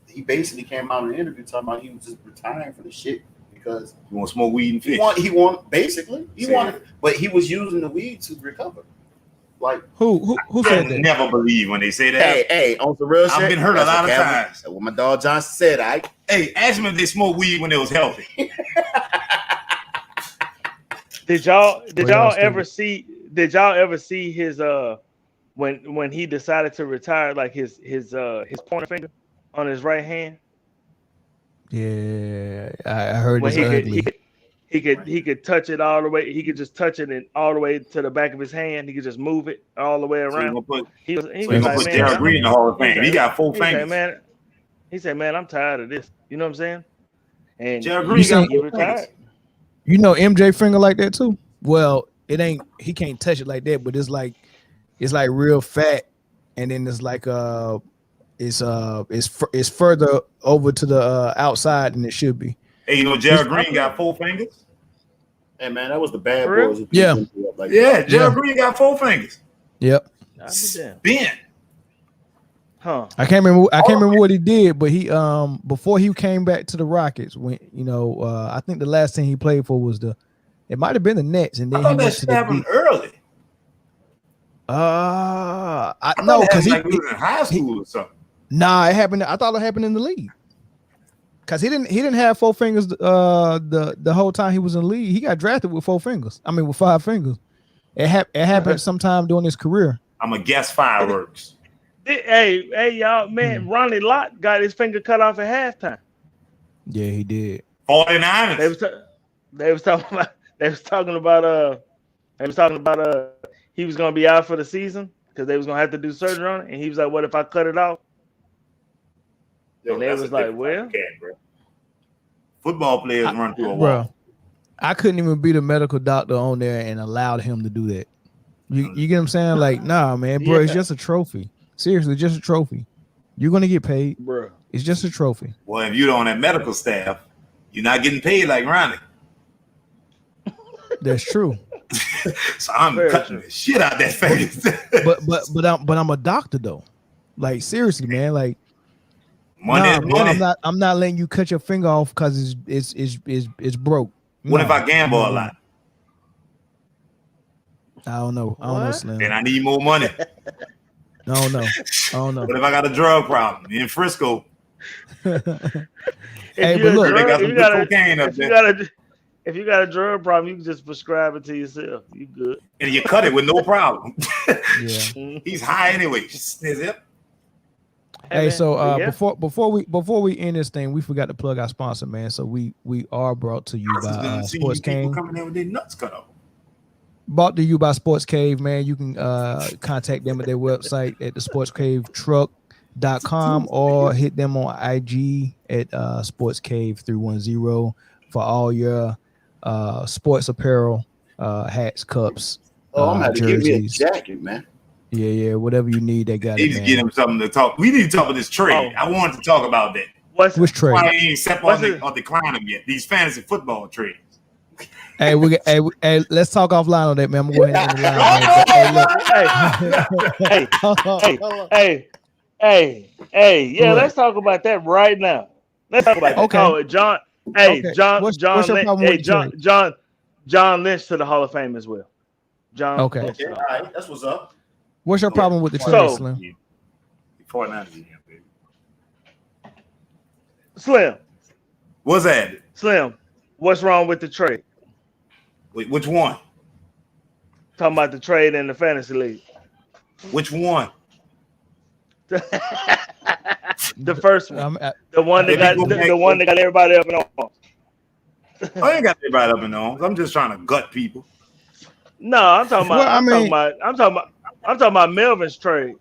he basically came out in an interview talking about he was just retiring for the shit because he want to smoke weed and fish. He wanted, but he was using the weed to recover. Like who said that? Never believe when they say that. Hey, on the real shit. I've been hurt a lot of times. What my dog Johnson said. Ask them if they smoked weed when it was healthy. Did y'all ever see his when he decided to retire, like his pointer finger on his right hand? Yeah, I heard it's ugly. He could touch it all the way. He could just touch it and all the way to the back of his hand. He could just move it all the way around. He was gonna put Gerald Green in the Hall of Fame. He got 4 fingers. He said, "Man, I'm tired of this." You know what I'm saying? And Gerald Green got 4 retired. fingers. You know MJ finger like that too? Well, it ain't. He can't touch it like that, but it's like real fat, and then it's like it's further over to the outside than it should be. Hey, you know Gerald Green got 4 fingers. Hey man, that was the bad boys. Gerald Green got 4 fingers. Yep. Ben. Huh. I can't remember what he did, but he before he came back to the Rockets, when I think the last thing he played for was it might have been the Nets, and then he went to happened early. No, because he was in high school or something. Nah, it happened. I thought it happened in the league. Cause he didn't have 4 fingers the whole time he was in the league. He got drafted with 4 fingers. I mean with 5 fingers. It happened sometime during his career. I'm a guess fireworks. Hey, y'all, man! Ronnie Lott got his finger cut off at halftime. Yeah, he did. 49ers. They was talking about he was gonna be out for the season because they was gonna have to do surgery on it, and he was like, "What if I cut it off?" Yo, And they that's was a like, different "Well, type of cat, bro. Football players run through a bro, wall. I couldn't even be the medical doctor on there and allowed him to do that. You get what I'm saying? Like, nah, man, bro, it's Yeah. just a trophy. Seriously, just a trophy. You're gonna get paid. bro, It's just a trophy. Well, if you're on that medical staff, you're not getting paid like Ronnie. That's true. So I'm Very cutting true. the shit out that face. But I'm a doctor though. Like seriously, man. Like Money nah, is bro, money. I'm not letting you cut your finger off because it's broke. What No, if I gamble no, a lot? I don't know. I don't know, What? Slim. Then I need more money. I don't know. I don't know. What if I got a drug problem in Frisco? Hey, If but look, They got some good cocaine up there. if you got a drug problem, you can just prescribe it to yourself. You good? And you cut it with no problem. yeah. He's high anyway. Snizz. Hey, man, so but yeah. before we end this thing, we forgot to plug our sponsor, man. So we are brought to you I was by gonna see Sports people Cave. coming in with their nuts cut off. Brought to you by Sports Cave, man. You can contact them at their website at thesportscavetruck.com or hit them on IG at sportscave310 for all your sports apparel, hats, cups, I'm gonna have to give me a jerseys. jacket, man. Yeah, whatever you need, they got Need it, to man. get him something to talk. We need to talk about this trade. Oh. I wanted to talk about that. Which trade? Why he ain't step What's on it? or decline them yet? These fantasy football trades. Hey, let's talk offline on that, man. I'm going to go ahead and end the line. Yeah, What? let's talk about that right now. Let's talk about that. Okay. Oh, John. Hey, Okay. John. What's John. your Lynch, problem hey, with the trade? John Lynch to the Hall of Fame as well. John. Okay. Lynch to Okay, the all right, that's what's up. What's your problem with the trade, So- Slim? 49ers again, baby. Slim. What's that? Slim. What's wrong with the trade? Wait, which one? Talking about the trade in the fantasy league. Which one? The first one. The one that Maybe got go back the one that got everybody up and on. I ain't got everybody up in arms. I'm just trying to gut people. No, I'm talking about. Well, I I'm mean- talking about Melvin's trade.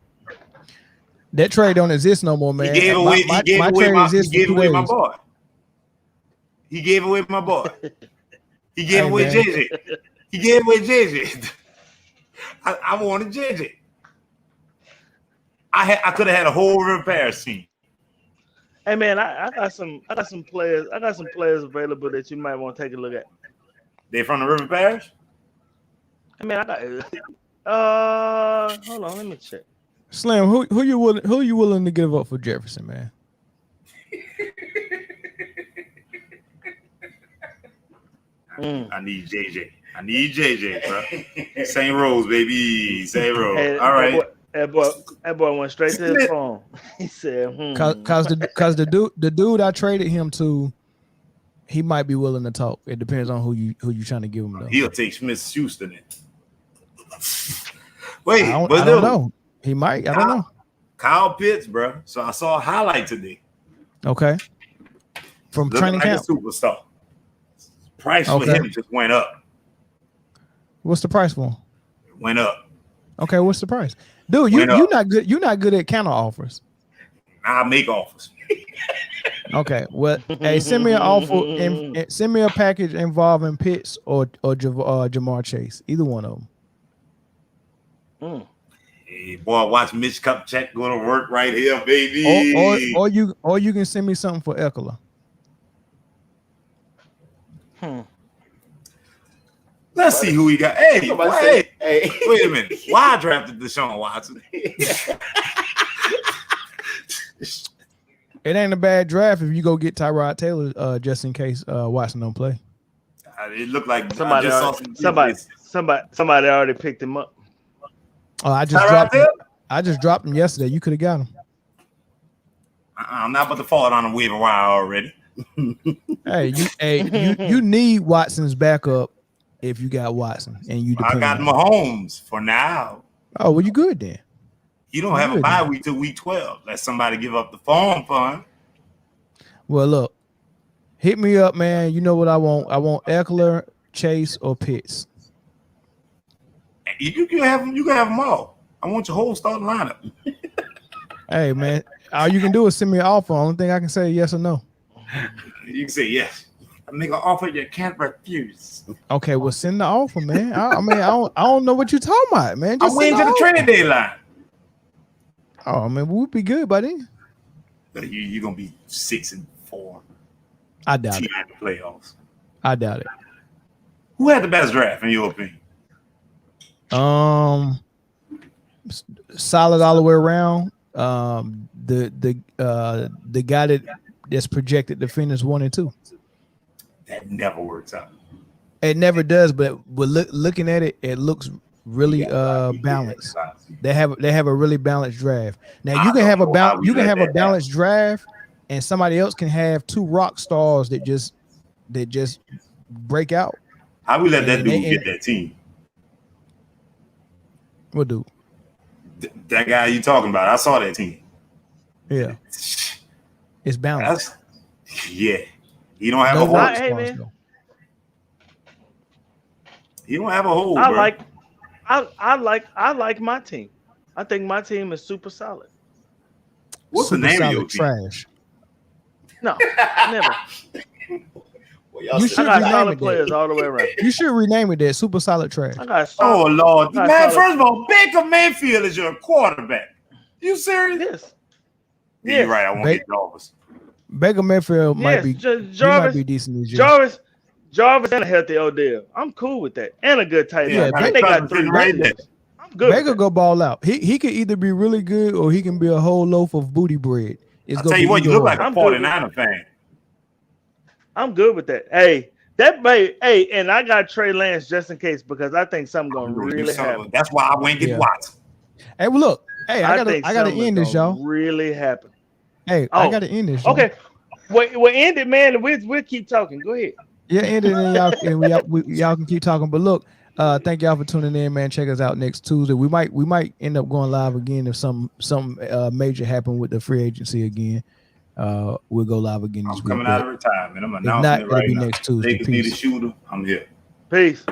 That trade don't exist no more, man. He gave away. My He gave away trade my. He exists gave for away 2 my days. boy. He gave away my boy. He gave Hey, away man. JJ. He gave away JJ. I wanted JJ. I could have had a whole repair scene. Hey man, I got some players. I got some players available that you might want to take a look at. They from the River Parish? I mean, I got. Hold on, let me check. Slim, who you willing to give up for Jefferson, man? Mm. I need JJ. I need JJ, bro. St. Rose, baby. St. Rose. Hey, All right. that boy went straight to his phone. He said, Cause the dude I traded him to, he might be willing to talk. It depends on who you trying to give him though. He'll take Smith Houston in. Wait, I but don't no. know. He might. I don't know. Kyle Pitts, bro. So I saw a highlight today. Okay. From Looking training like camp. a superstar. Price for Okay. him just went up. What's the price for him? Went up. Okay, what's the price? Dude, you're not good. You're not good at counter offers. I make offers. Okay, well, hey, send me an offer and send me a package involving Pitts or Jamar Chase. Either one of them. Hey, boy, watch Mitch Kupchak go to work right here, baby. Or you can send me something for Eckler. Let's see who we got. Hey, Somebody wait, say, hey. wait a minute. Why I drafted Deshaun Watson? It ain't a bad draft if you go get Tyrod Taylor just in case Watson don't play. It looked like somebody already picked him up. Oh, I just dropped him yesterday. You could have got him. I'm not about to fall out on a waiver wire already. You need Watson's backup if you got Watson and you. I got Mahomes for now. Oh, well, you good then. You don't have a bye week till week 12. Let somebody give up the phone for him. Well, look, Hit me up, man. You know what I want. I want Eckler, Chase, or Pitts. You can have them all. I want your whole starting lineup. Hey, man. All you can do is send me an offer. Only thing I can say yes or no. You can say yes. I make an offer you can't refuse. Okay, well, send the offer, man. I mean, I don't know what you're talking about, man. Just I'm waiting to the trade deadline. Oh, man, we'll be good by then. You're gonna be 6-4. I doubt it. In the playoffs. I doubt it. Who had the best draft in your opinion? Solid all the way around. The guy that's projected to finish 1 and 2. That never works out. It never does, but looking at it, it looks really balanced. They have a really balanced draft. Now you can have a balanced draft, and somebody else can have 2 rock stars that just break out. How we let that dude get that team? What dude? That guy you talking about? I saw that team. Yeah, it's balanced. Yeah, he don't have a hole. Hey, man. He don't have a hole. I like my team. I think my team is super solid. What's Super the name of your solid team? trash. No, never. You should I got rename solid it players that. all the way around. You should rename it that. Super solid trash. I got Oh solid, Lord, I got man! solid- First of all, Baker Mayfield is your quarterback. You serious? Yes. Yeah, you're right. I won't get Jarvis. Baker Mayfield might be Jarvis, might be decent this year. Jarvis, and a healthy Odell. I'm cool with that, and a good tight end. Yeah, I think they got 3 right there. I'm good. Baker go ball out. He could either be really good or he can be a whole loaf of booty bread. I'll tell you what, you look like a I'm good 49er fan. I'm good with that. And I got Trey Lance just in case because I think something gonna really happen. That's why I went and get Watson. Hey, well, look. Hey, I gotta end this, y'all. Really happen. Hey, I gotta end this. Y'all. Okay. Well, end it, man. We'll keep talking. Go ahead. Yeah, end it, and y'all can keep talking. But look, thank y'all for tuning in, man. Check us out next Tuesday. We might end up going live again if some major happen with the free agency again. We'll go live again this week. I'm coming out of retirement. I'm announcing not, it right it'll be now. next Tuesday. They could be the shooter. I'm here. Peace.